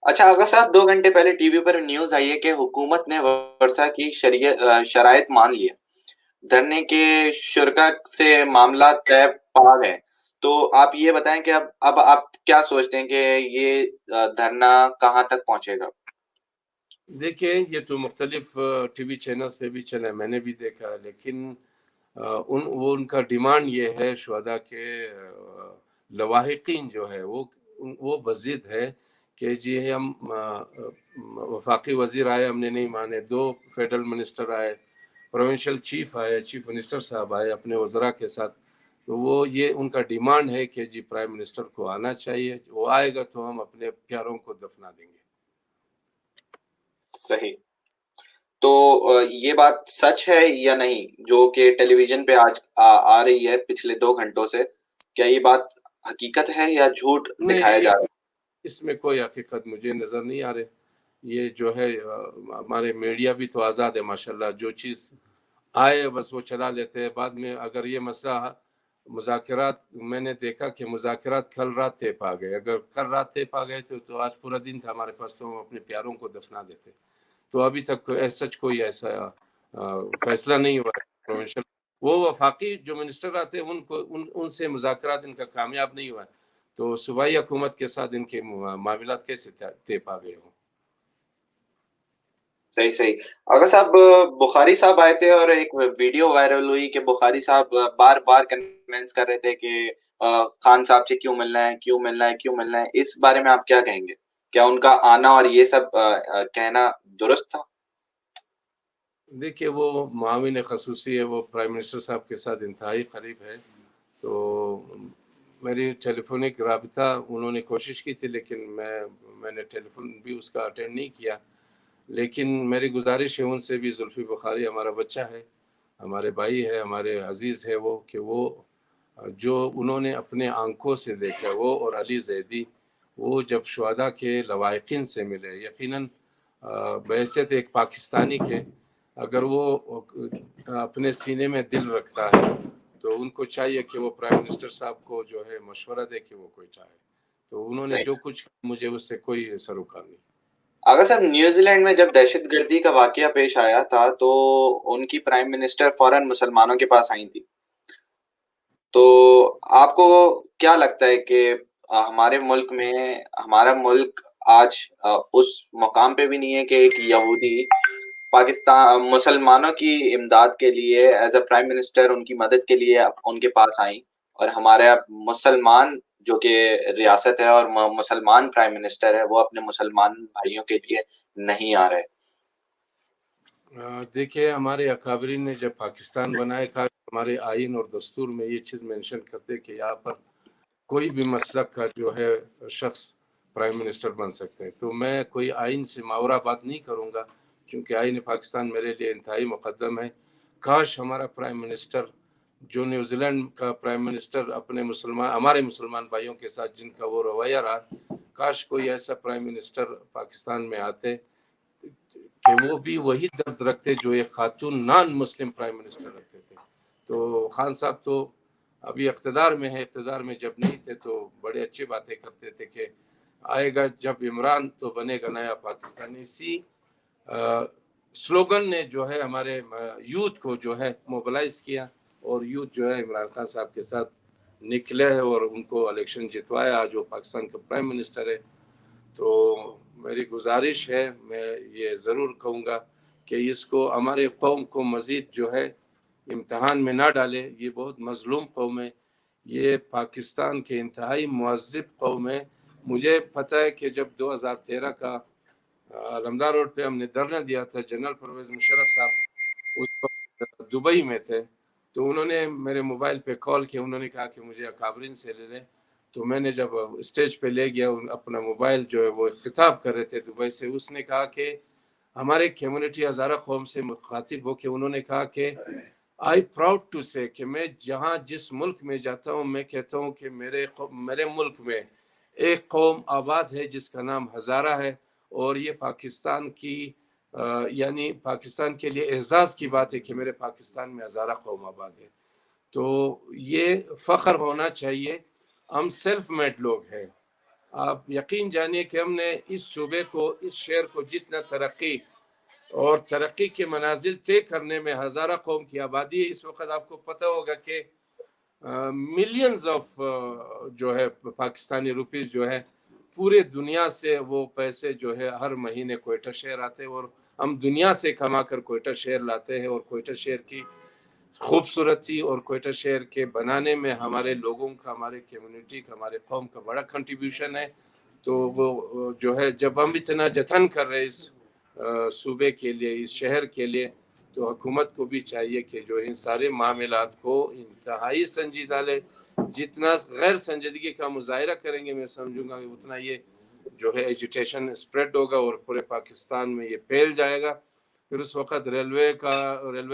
اچھا آغا صاحب، 2 گھنٹے پہلے ٹی وی پر نیوز آئی ہے کہ حکومت نے ورثہ کی شرائط مان لی ہے، دھرنے کے شرکا سے معاملات طے پا گئے، تو آپ یہ بتائیں کہ اب آپ کیا سوچتے ہیں کہ یہ دھرنا کہاں تک پہنچے گا؟
دیکھیں، یہ تو مختلف ٹی وی چینلز پہ بھی چلے، میں نے بھی دیکھا، لیکن ان کا ڈیمانڈ یہ ہے، شہداء کے لواحقین جو ہے وہ بضد ہے کہ جی ہم وفاقی وزیر آئے، ہم نے نہیں مانے، 2 فیڈرل منسٹر آئے، پروونشل چیف آئے، چیف منسٹر صاحب آئے اپنے وزراء کے ساتھ، تو یہ ان کا ڈیمانڈ ہے کہ جی پرائم منسٹر کو آنا چاہیے، وہ آئے گا تو ہم اپنے پیاروں کو دفنا دیں گے۔
صحیح، تو یہ بات سچ ہے یا نہیں جو کہ ٹیلی ویژن پہ آج آ رہی ہے پچھلے 2 گھنٹوں سے؟ کیا یہ بات حقیقت ہے یا جھوٹ دکھایا جا رہا ہے؟
اس میں کوئی حقیقت مجھے نظر نہیں آ رہے۔ یہ جو ہے ہمارے میڈیا بھی تو آزاد ہے ماشاءاللہ، جو چیز آئے بس وہ چلا لیتے ہیں. بعد میں اگر یہ مسئلہ مذاکرات، میں نے دیکھا کہ مذاکرات کل رات طے پا گئے، اگر کل رات طے پا گئے تو آج پورا دن تھا ہمارے پاس، تو ہم اپنے پیاروں کو دفنا دیتے. تو ابھی تک سچ کوئی ایسا فیصلہ نہیں ہوا ہے. وہ وفاقی جو منسٹر آتے ہیں ان سے مذاکرات ان کا کامیاب نہیں ہوا ہے، تو صوبائی حکومت کے ساتھ ان کے معاملات کیسے طے پا گئے ہوں.
صحیح صحیح. اگر صاحب بخاری صاحب آئے تھے اور ایک ویڈیو وائرل ہوئی کہ بخاری صاحب بار بار کنوینس کر رہے تھے کہ خان صاحب سے کیوں ملنا ہے، کیوں ملنا ہے، کیوں ملنا ہے. اس بارے میں آپ کیا کہیں گے؟ کیا ان کا آنا اور یہ سب کہنا درست تھا؟
دیکھیے وہ معاون خصوصی ہے، وہ پرائم منسٹر صاحب کے ساتھ انتہائی قریب ہے. تو میری ٹیلی فونک رابطہ انہوں نے کوشش کی تھی، لیکن میں نے ٹیلی فون بھی اس کا اٹینڈ نہیں کیا. لیکن میری گزارش ہے ان سے بھی، زلفی بخاری ہمارا بچہ ہے، ہمارے بھائی ہے، ہمارے عزیز ہے وہ، کہ وہ جو انہوں نے اپنے آنکھوں سے دیکھا، وہ اور علی زیدی، وہ جب شہداء کے لواحقین سے ملے، یقیناً بحیثیت ایک پاکستانی کے اگر وہ اپنے سینے میں دل رکھتا ہے تو ان کو چاہیے کہ وہ پرائم منسٹر صاحب کو جو ہے مشورہ دے کہ وہ کوئی چاہے. تو انہوں نے جو کچھ، مجھے اس سے کوئی سروکار نہیں.
اگر صاحب نیوزی لینڈ میں جب دہشت گردی کا واقعہ پیش آیا تھا تو ان کی پرائم منسٹر فوراً مسلمانوں کے پاس آئی تھی، تو آپ کو کیا لگتا ہے کہ ہمارے ملک میں، ہمارا ملک آج اس مقام پہ بھی نہیں ہے کہ ایک یہودی پاکستان مسلمانوں کی امداد کے لیے ایز اے پرائم منسٹر ان کی مدد کے لیے ان کے پاس آئیں، اور ہمارے مسلمان جو کہ ریاست ہے اور مسلمان پرائم منسٹر ہے وہ اپنے مسلمان بھائیوں کے لیے نہیں آ رہے؟
دیکھیے ہمارے اکابرین نے جب پاکستان بنائے تھا، ہمارے آئین اور دستور میں یہ چیز مینشن کرتے کہ یہاں پر کوئی بھی مسلک کا جو ہے شخص پرائم منسٹر بن سکتے ہیں. تو میں کوئی آئین سے ماورا بات نہیں کروں گا، چونکہ آئین پاکستان میرے لیے انتہائی مقدم ہے. کاش ہمارا پرائم منسٹر، جو نیوزی لینڈ کا پرائم منسٹر اپنے ہمارے مسلمان بھائیوں کے ساتھ جن کا وہ رویہ رہا، کاش کوئی ایسا پرائم منسٹر پاکستان میں آتے کہ وہ بھی وہی درد رکھتے جو ایک خاتون نان مسلم پرائم منسٹر رکھتے تھے. تو خان صاحب تو ابھی اقتدار میں ہے، اقتدار میں جب نہیں تھے تو بڑے اچھی باتیں کرتے تھے کہ آئے گا جب عمران تو بنے گا نیا پاکستان. اسی سلوگن نے جو ہے ہمارے یوتھ کو جو ہے موبلائز کیا، اور یوتھ جو ہے عمران خان صاحب کے ساتھ نکلے اور ان کو الیکشن جتوایا، آج وہ پاکستان کا پرائم منسٹر ہے. تو میری گزارش ہے، میں یہ ضرور کہوں گا کہ اس کو ہمارے قوم کو مزید جو ہے امتحان میں نہ ڈالے. یہ بہت مظلوم قوم ہے، یہ پاکستان کے انتہائی معذب قوم ہے. مجھے پتہ ہے کہ جب 2013 کا علمدار روڈ پہ ہم نے دھرنا دیا تھا، جنرل پرویز مشرف صاحب اس وقت دبئی میں تھے، تو انہوں نے میرے موبائل پہ کال کیا، انہوں نے کہا کہ مجھے اکابرین سے لے لے. تو میں نے جب اسٹیج پہ لے گیا اپنا موبائل جو ہے وہ خطاب کر رہے تھے دبئی سے، اس نے کہا کہ ہمارے کمیونٹی ہزارہ قوم سے مخاطب ہو کے انہوں نے کہا کہ آئی پراؤڈ ٹو سے کہ میں جہاں جس ملک میں جاتا ہوں میں کہتا ہوں کہ میرے ملک میں ایک قوم آباد ہے جس کا نام ہزارہ ہے، اور یہ پاکستان کی یعنی پاکستان کے لیے اعزاز کی بات ہے کہ میرے پاکستان میں ہزارہ قوم آباد ہے. تو یہ فخر ہونا چاہیے. ہم سیلف میڈ لوگ ہیں. آپ یقین جانیے کہ ہم نے اس صوبے کو، اس شہر کو جتنا ترقی اور ترقی کے منازل طے کرنے میں ہزارہ قوم کی آبادی ہے. اس وقت آپ کو پتہ ہوگا کہ ملینز آف جو ہے پاکستانی روپیز جو ہے پورے دنیا سے وہ پیسے جو ہے ہر مہینے کوئٹہ شہر آتے ہیں، اور ہم دنیا سے کما کر کوئٹہ شہر لاتے ہیں. اور کوئٹہ شہر کی خوبصورتی اور کوئٹہ شہر کے بنانے میں ہمارے لوگوں کا، ہمارے کمیونٹی کا، ہمارے قوم کا بڑا کنٹریبیوشن ہے. تو وہ جو ہے جب ہم اتنا جتن کر رہے اس صوبے کے لیے، اس شہر کے لیے، تو حکومت کو بھی چاہیے کہ جو ان سارے معاملات کو انتہائی سنجیدہ لے. جتنا غیر سنجیدگی کا مظاہرہ کریں گے میں سمجھوں گا کہ اتنا یہ جو ہے ایجیٹیشن اسپریڈ ہوگا اور پورے پاکستان میں یہ پھیل جائے گا. پھر اس وقت ریلوے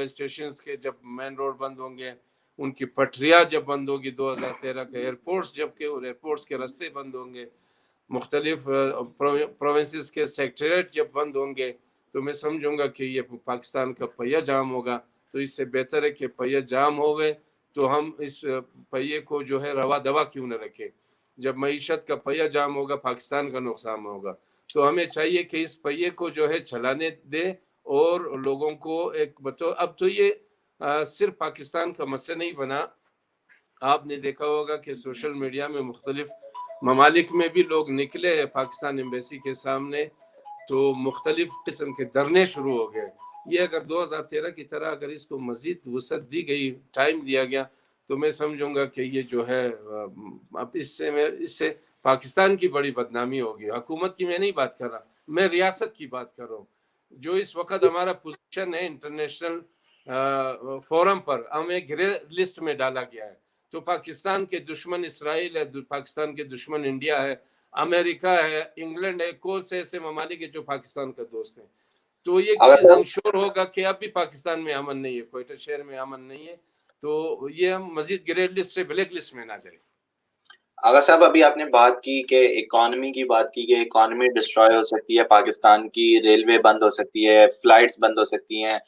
اسٹیشنز کے جب مین روڈ بند ہوں گے، ان کی پٹریاں جب بند ہوگی 2013 کے ایئرپورٹس ایئرپورٹس کے راستے بند ہوں گے، مختلف پروونسز کے سیکٹریٹ جب بند ہوں گے، تو میں سمجھوں گا کہ یہ پاکستان کا پہیہ جام ہوگا. تو اس سے بہتر ہے کہ پہیہ جام ہو گئے تو ہم اس پہیے کو جو ہے روا دوا کیوں نہ رکھیں. جب معیشت کا پہیہ جام ہوگا پاکستان کا نقصان ہوگا. تو ہمیں چاہیے کہ اس پہیے کو جو ہے چلانے دیں اور لوگوں کو ایک اب تو یہ صرف پاکستان کا مسئلہ نہیں بنا. آپ نے دیکھا ہوگا کہ سوشل میڈیا میں مختلف ممالک میں بھی لوگ نکلے پاکستان ایمبیسی کے سامنے تو مختلف قسم کے دھرنے شروع ہو گئے. یہ اگر 2013 کی طرح اگر اس کو مزید وسعت دی گئی، ٹائم دیا گیا، تو میں سمجھوں گا کہ یہ جو ہے اب اس سے پاکستان کی بڑی بدنامی ہوگی. حکومت کی میں نہیں بات کر رہا، میں ریاست کی بات کر رہا ہوں. جو اس وقت ہمارا پوزیشن ہے انٹرنیشنل فورم پر، ہمیں گرے لسٹ میں ڈالا گیا ہے. تو پاکستان کے دشمن اسرائیل ہے، پاکستان کے دشمن انڈیا ہے، امریکہ ہے، انگلینڈ ہے، کون سے ایسے ممالک ہیں جو پاکستان کا دوست ہیں. تو یہ چیز انشور ہوگا کہ اب بھی پاکستان میں امن نہیں ہے، کوئٹہ شہر میں امن نہیں ہے، تو یہ ہم مزید گرے لسٹ سے بلیک لسٹ میں نہ جائیں.
آغا صاحب ابھی آپ نے بات کی کہ اکانومی کی بات کی کہ اکانومی ڈسٹروائے ہو سکتی ہے، پاکستان کی ریلوے بند ہو سکتی ہے، فلائٹس بند ہو سکتی ہیں،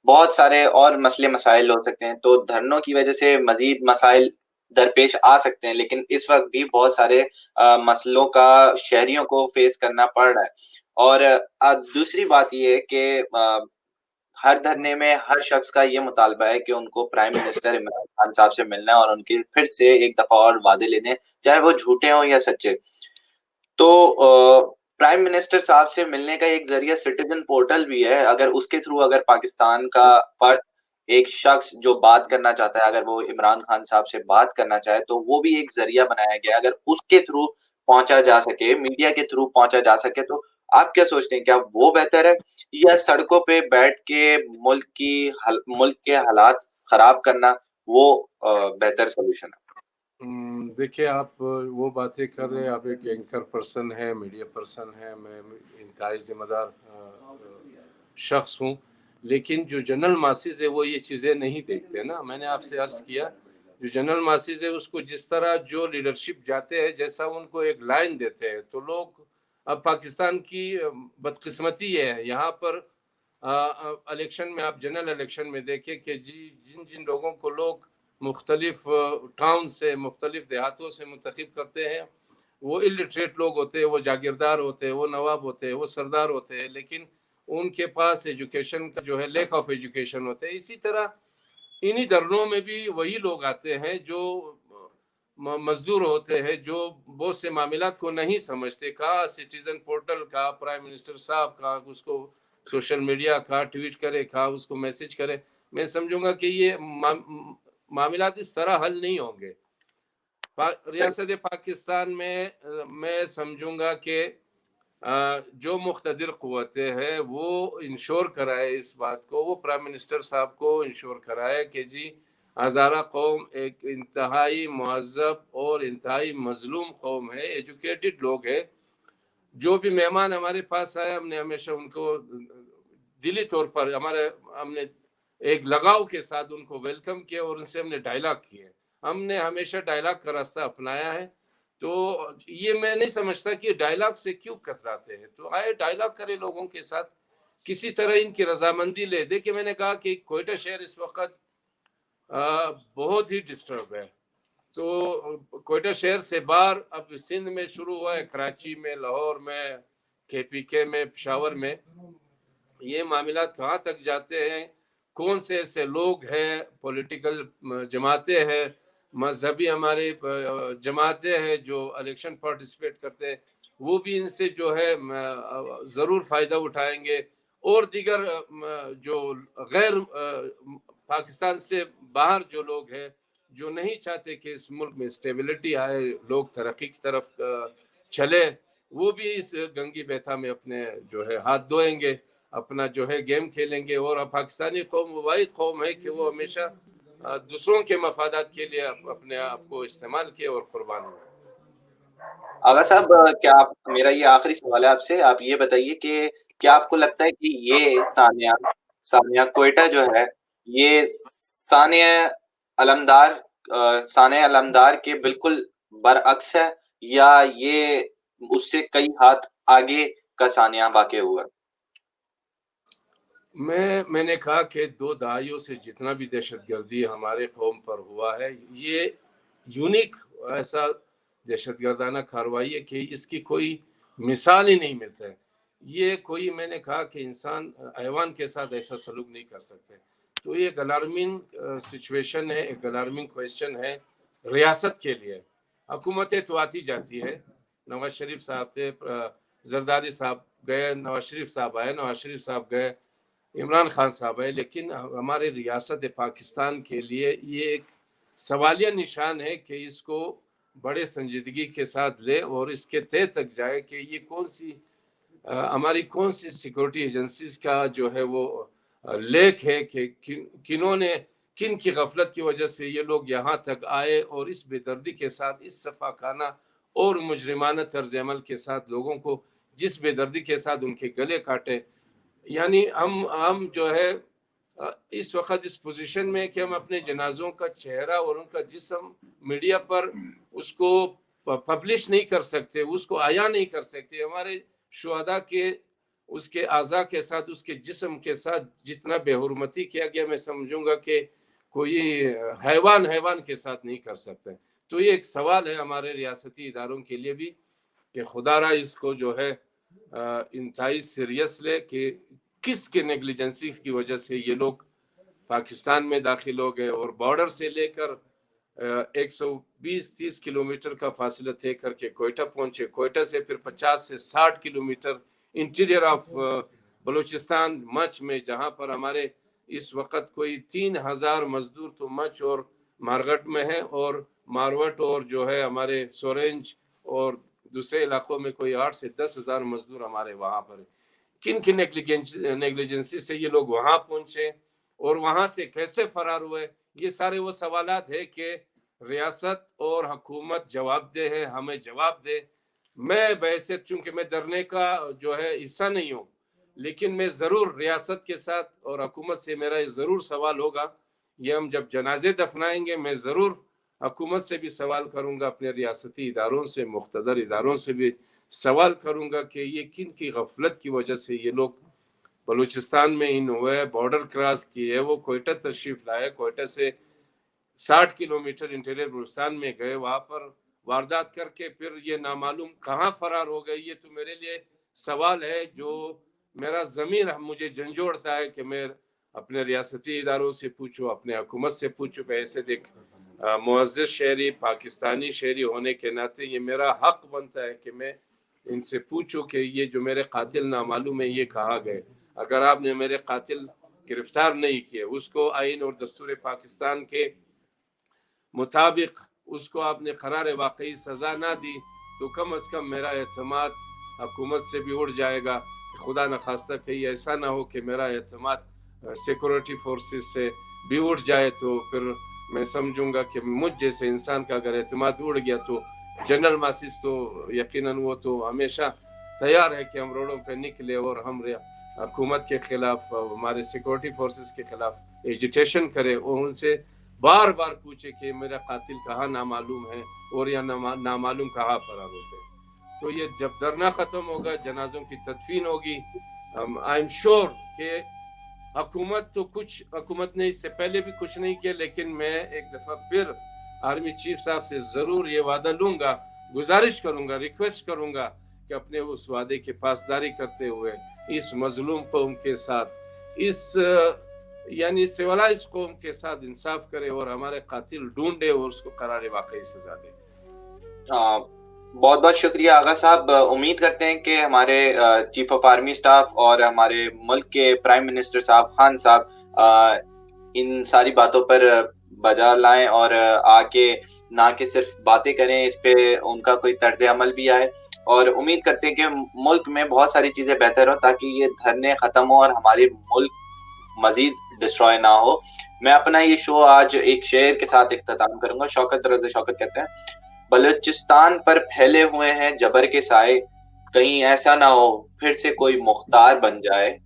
بہت سارے اور مسئلے مسائل ہو سکتے ہیں. تو دھرنوں کی وجہ سے مزید مسائل درپیش آ سکتے ہیں، لیکن اس وقت بھی بہت سارے مسئلوں کا شہریوں کو فیس کرنا پڑ رہا ہے. اور دوسری بات یہ ہے کہ ہر دھرنے میں ہر شخص کا یہ مطالبہ ہے کہ ان کو پرائم منسٹر عمران خان صاحب سے ملنا ہے اور ان کے پھر سے ایک دفعہ اور وعدے لینے، چاہے وہ جھوٹے ہوں یا سچے. تو پرائم منسٹر صاحب سے ملنے کا ایک ذریعہ سٹیزن پورٹل بھی ہے. اگر اس کے تھرو اگر پاکستان کا فرد ایک شخص جو بات کرنا چاہتا ہے، اگر وہ عمران خان صاحب سے بات کرنا چاہے تو وہ بھی ایک ذریعہ بنایا گیا. اگر اس کے تھرو پہنچا جا سکے، میڈیا کے تھرو پہنچا جا سکے، تو آپ کیا سوچتے ہیں، کیا وہ بہتر ہے یا سڑکوں پہ بیٹھ کے ملک کے حالات خراب کرنا وہ بہتر سولوشن ہے؟
دیکھیں آپ وہ باتیں کر رہے ہیں، آپ ایک اینکر پرسن ہے، میڈیا پرسن ہے، میں انتہائی ذمہ دار شخص ہوں، لیکن جو جنرل ماسز ہے وہ یہ چیزیں نہیں دیکھتے نا. میں نے آپ سے عرض کیا جو جنرل ماسز ہے اس کو جس طرح جو لیڈرشپ جاتے ہیں جیسا ان کو ایک لائن دیتے ہیں، تو لوگ اب پاکستان کی بدقسمتی ہے یہاں پر الیکشن میں، آپ جنرل الیکشن میں دیکھیں کہ جن لوگوں کو لوگ مختلف ٹاؤن سے، مختلف دیہاتوں سے منتخب کرتے ہیں، وہ الٹریٹ لوگ ہوتے ہیں، وہ جاگیردار ہوتے ہیں، وہ نواب ہوتے ہیں، وہ سردار ہوتے ہیں، لیکن ان کے پاس ایجوکیشن کا جو ہے لیک آف ایجوکیشن ہوتے ہیں. اسی طرح انہی دھرنوں میں بھی وہی لوگ آتے ہیں جو مزدور ہوتے ہیں، جو بہت سے معاملات کو نہیں سمجھتے. کہا سٹیزن پورٹل کا، پرائم منسٹر صاحب کا اس کو سوشل میڈیا کا ٹویٹ کرے، کہا اس کو میسج کرے. میں سمجھوں گا کہ یہ معاملات اس طرح حل نہیں ہوں گے. ریاست پاکستان میں سمجھوں گا کہ جو مقتدر قوتیں ہیں وہ انشور کرائے اس بات کو، وہ پرائم منسٹر صاحب کو انشور کرائے کہ جی ہزارہ قوم ایک انتہائی مہذب اور انتہائی مظلوم قوم ہے، ایجوکیٹڈ لوگ ہیں. جو بھی مہمان ہمارے پاس آئے ہم نے ہمیشہ ان کو دلی طور پر ہم نے ایک لگاؤ کے ساتھ ان کو ویلکم کیا اور ان سے ہم نے ڈائلاگ کیے. ہم نے ہمیشہ ڈائلاگ کا راستہ اپنایا ہے. تو یہ میں نہیں سمجھتا کہ ڈائلاگ سے کیوں کتراتے ہیں. تو آئے ڈائلاگ کرے لوگوں کے ساتھ، کسی طرح ان کی رضامندی لے دے. کہ میں نے کہا کہ کوئٹہ شہر اس وقت بہت ہی ڈسٹرب ہے. تو کوئٹہ شہر سے باہر اب سندھ میں شروع ہوا ہے، کراچی میں، لاہور میں، KPK میں، پشاور میں. یہ معاملات کہاں تک جاتے ہیں، کون سے ایسے لوگ ہیں، پولیٹیکل جماعتیں ہیں، مذہبی ہمارے جماعتیں ہیں جو الیکشن پارٹیسپیٹ کرتے ہیں، وہ بھی ان سے جو ہے ضرور فائدہ اٹھائیں گے. اور دیگر جو غیر پاکستان سے باہر جو لوگ ہیں، جو نہیں چاہتے کہ اس ملک میں اسٹیبلٹی آئے، لوگ ترقی کی طرف چلے، وہ بھی اس گنگی بیتھا میں اپنے جو ہے ہاتھ دھوئیں گے، اپنا جو ہے گیم کھیلیں گے. اور پاکستانی قوم واحد قوم ہے کہ وہ ہمیشہ دوسروں کے مفادات کے لیے اپنے آپ کو استعمال کیے اور قربان ہوئے.
آغا صاحب کیا میرا یہ آخری سوال ہے آپ سے، آپ یہ بتائیے کہ کیا آپ کو لگتا ہے کہ یہ ثانیہ کوئٹہ جو ہے یہ ثانیہ علمدار کے بالکل برعکس ہے، یا یہ اس سے کئی ہاتھ آگے کا ثانیہ واقع ہوا؟
میں نے کہا کہ 2 دہائیوں سے جتنا بھی دہشت گردی ہمارے قوم پر ہوا ہے یہ یونیک ایسا دہشت گردانہ کارروائی ہے کہ اس کی کوئی مثال ہی نہیں ملتا ہے. یہ کوئی میں نے کہا کہ انسان حیوان کے ساتھ ایسا سلوک نہیں کر سکتے. تو یہ ایک الارمنگ سچویشن ہے, ایک الارمنگ کویسچن ہے ریاست کے لیے. حکومتیں تو آتی جاتی ہے, نواز شریف صاحب تھے, زرداری صاحب گئے, نواز شریف صاحب آئے, نواز شریف صاحب گئے, عمران خان صاحب ہے, لیکن ہمارے ریاست پاکستان کے لیے یہ ایک سوالیہ نشان ہے کہ اس کو بڑے سنجیدگی کے ساتھ لے اور اس کے تہہ تک جائے کہ یہ کون سی ہماری کون سی سیکورٹی ایجنسیز کا جو ہے وہ لیک ہے کہ کنہوں نے کن کی غفلت کی وجہ سے یہ لوگ یہاں تک آئے اور اس بے دردی کے ساتھ, اس صفاقانہ اور مجرمانہ طرز عمل کے ساتھ لوگوں کو جس بے دردی کے ساتھ ان کے گلے کاٹے. یعنی ہم جو ہے اس وقت اس پوزیشن میں کہ ہم اپنے جنازوں کا چہرہ اور ان کا جسم میڈیا پر اس کو پبلش نہیں کر سکتے, اس کو عیاں نہیں کر سکتے. ہمارے شہداء کے اس کے اعضاء کے ساتھ, اس کے جسم کے ساتھ جتنا بے حرمتی کیا گیا, میں سمجھوں گا کہ کوئی حیوان کے ساتھ نہیں کر سکتے. تو یہ ایک سوال ہے ہمارے ریاستی اداروں کے لیے بھی کہ خدا را اس کو جو ہے انتہائی سیریس لے کہ کس کے نیگلیجنسی کی وجہ سے یہ لوگ پاکستان میں داخل ہو گئے اور بارڈر سے لے کر 120-30 کلومیٹر کا فاصلہ طے کر کے کوئٹہ پہنچے, کوئٹہ سے پھر 50 سے 60 کلومیٹر انٹیریئر آف بلوچستان مچ میں, جہاں پر ہمارے اس وقت کوئی 3000 مزدور تو مچ اور مارگٹ میں ہیں, اور ماروٹ اور جو ہے ہمارے سورنج اور دوسرے علاقوں میں کوئی 8 سے 10,000 مزدور ہمارے وہاں پر. کن کی نیگلیجنسی سے یہ لوگ وہاں پہنچے اور وہاں سے کیسے فرار ہوئے, یہ سارے وہ سوالات ہیں کہ ریاست اور حکومت جواب دہ ہے, ہمیں جواب دے. میں بحیثیت چونکہ میں ڈرنے کا جو ہے حصہ نہیں ہوں, لیکن میں ضرور ریاست کے ساتھ اور حکومت سے میرا یہ ضرور سوال ہوگا. یہ ہم جب جنازے دفنائیں گے میں ضرور حکومت سے بھی سوال کروں گا, اپنے ریاستی اداروں سے, مقتدر اداروں سے بھی سوال کروں گا کہ یہ کن کی غفلت کی وجہ سے یہ لوگ بلوچستان میں ان ہوئے, بارڈر کراس کیے, وہ کوئٹہ تشریف لائے, کوئٹہ سے 60 کلومیٹر انٹیریئر بلوچستان میں گئے, وہاں پر واردات کر کے پھر یہ نامعلوم کہاں فرار ہو گئے. یہ تو میرے لیے سوال ہے جو میرا ضمیر مجھے جھنجھوڑتا ہے کہ میں اپنے ریاستی اداروں سے پوچھوں, اپنے حکومت سے پوچھوں. ایسے ایک معزز شہری, پاکستانی شہری ہونے کے ناطے یہ میرا حق بنتا ہے کہ میں ان سے پوچھوں کہ یہ جو میرے قاتل نامعلوم ہے یہ کہاں گئے. اگر آپ نے میرے قاتل گرفتار نہیں کیے, اس کو آئین اور دستور پاکستان کے مطابق اس کو آپ نے قرار واقعی سزا نہ دی, تو کم از کم میرا اعتماد حکومت سے بھی اڑ جائے گا. خدا نخواستہ کہیں ایسا نہ ہو کہ میرا اعتماد سیکورٹی فورسز سے بھی اٹھ جائے, تو پھر میں سمجھوں گا کہ مجھ جیسے انسان کا اگر اعتماد اڑ گیا تو جنرل ماسس تو یقیناً وہ تو ہمیشہ تیار ہے کہ ہم روڈوں پہ نکلے اور ہم حکومت کے خلاف, ہمارے سیکورٹی فورسز کے خلاف ایجیٹیشن کرے اور ان سے بار بار پوچھے کہ میرا قاتل کہاں نامعلوم ہے اور یا نامعلوم کہاں فرار ہوتے. تو یہ جب دھرنا ختم ہوگا, جنازوں کی تدفین ہوگی, آئی ایم شور کہ حکومت نے اس سے پہلے بھی کچھ نہیں کیا, لیکن میں ایک دفعہ پھر آرمی چیف صاحب سے ضرور یہ وعدہ لوں گا, گزارش کروں گا, ریکویسٹ کروں گا کہ اپنے اس وعدے کی پاسداری کرتے ہوئے اس مظلوم قوم کے ساتھ, اس یعنی سوالائز قوم کے ساتھ انصاف کرے اور ہمارے قاتل ڈھونڈے اور اس کو قرار واقعی سزا دے.
بہت بہت شکریہ آغا صاحب. امید کرتے ہیں کہ ہمارے چیف آف آرمی سٹاف اور ہمارے ملک کے پرائم منسٹر صاحب خان صاحب ان ساری باتوں پر بجا لائیں اور آ کے نہ کہ صرف باتیں کریں, اس پہ ان کا کوئی طرز عمل بھی آئے, اور امید کرتے ہیں کہ ملک میں بہت ساری چیزیں بہتر ہوں تاکہ یہ دھرنے ختم ہوں اور ہماری ملک مزید ڈسٹروائے نہ ہو. میں اپنا یہ شو آج ایک شعر کے ساتھ اختتام کروں گا. شوکت رضا شوکت کہتے ہیں, بلوچستان پر پھیلے ہوئے ہیں جبر کے سائے, کہیں ایسا نہ ہو پھر سے کوئی مختار بن جائے.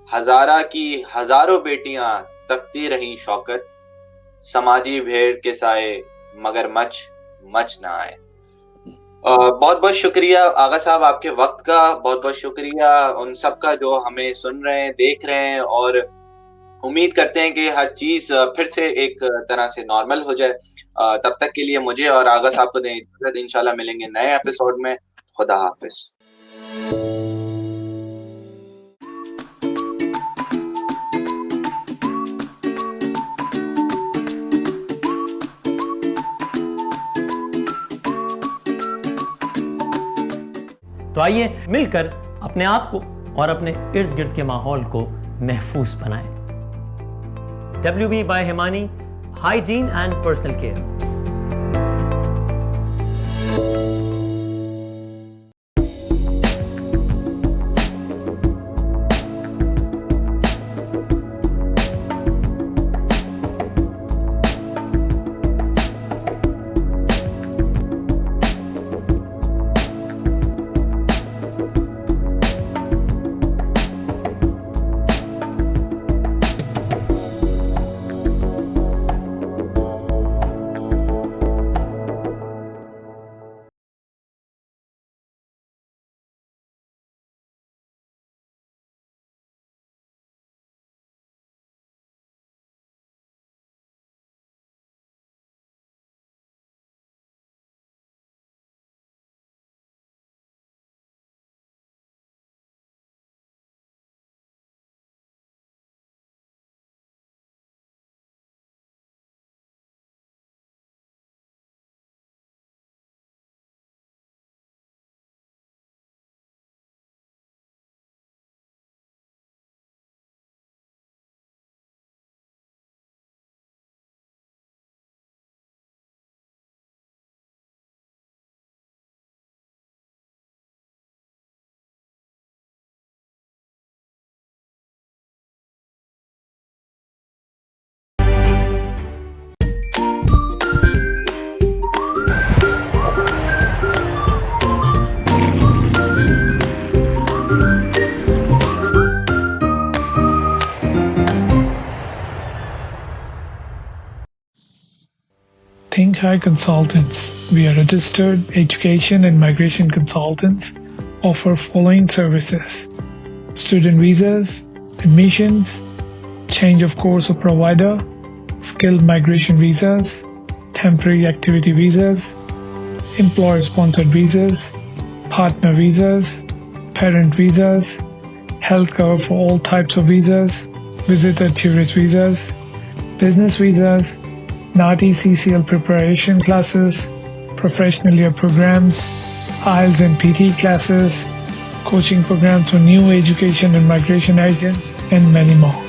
ہزارہ کی ہزاروں بیٹیاں تکتی رہیں شوکت, سماجی بھیڑ کے سائے مگر مچ نہ آئے. بہت بہت شکریہ آغا صاحب آپ کے وقت کا، بہت بہت شکریہ ان سب کا جو ہمیں سن رہے ہیں، دیکھ رہے ہیں، اور امید کرتے ہیں کہ ہر چیز پھر سے ایک طرح سے نارمل ہو جائے۔ تب تک کے لیے مجھے اور آغا صاحب کو دیں اجازت، انشاءاللہ ملیں گے نئے ایپیسوڈ میں۔ خدا حافظ۔
تو آئیے مل کر اپنے آپ کو اور اپنے ارد گرد کے ماحول کو محفوظ بنائیں۔ WB by Himani, hygiene and personal care.
Think High Consultants. We are registered education and migration consultants. Offer following services: student visas, admissions, change of course of provider, skilled migration visas, temporary activity visas, employer sponsored visas, partner visas, parent visas, health cover for all types of visas, visitor tourist visas, business visas, NATI CCL preparation classes, professional year programs, IELTS and PT classes, coaching programs for new education and migration agents, and many more.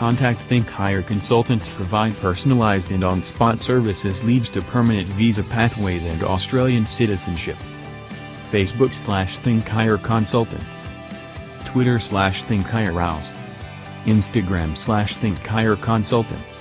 Contact Think Higher Consultants. Provide personalized and on-spot services, leads to permanent visa pathways and Australian citizenship. Facebook/Think Higher Consultants. Twitter/Think Higher House. Instagram/Think Higher Consultants.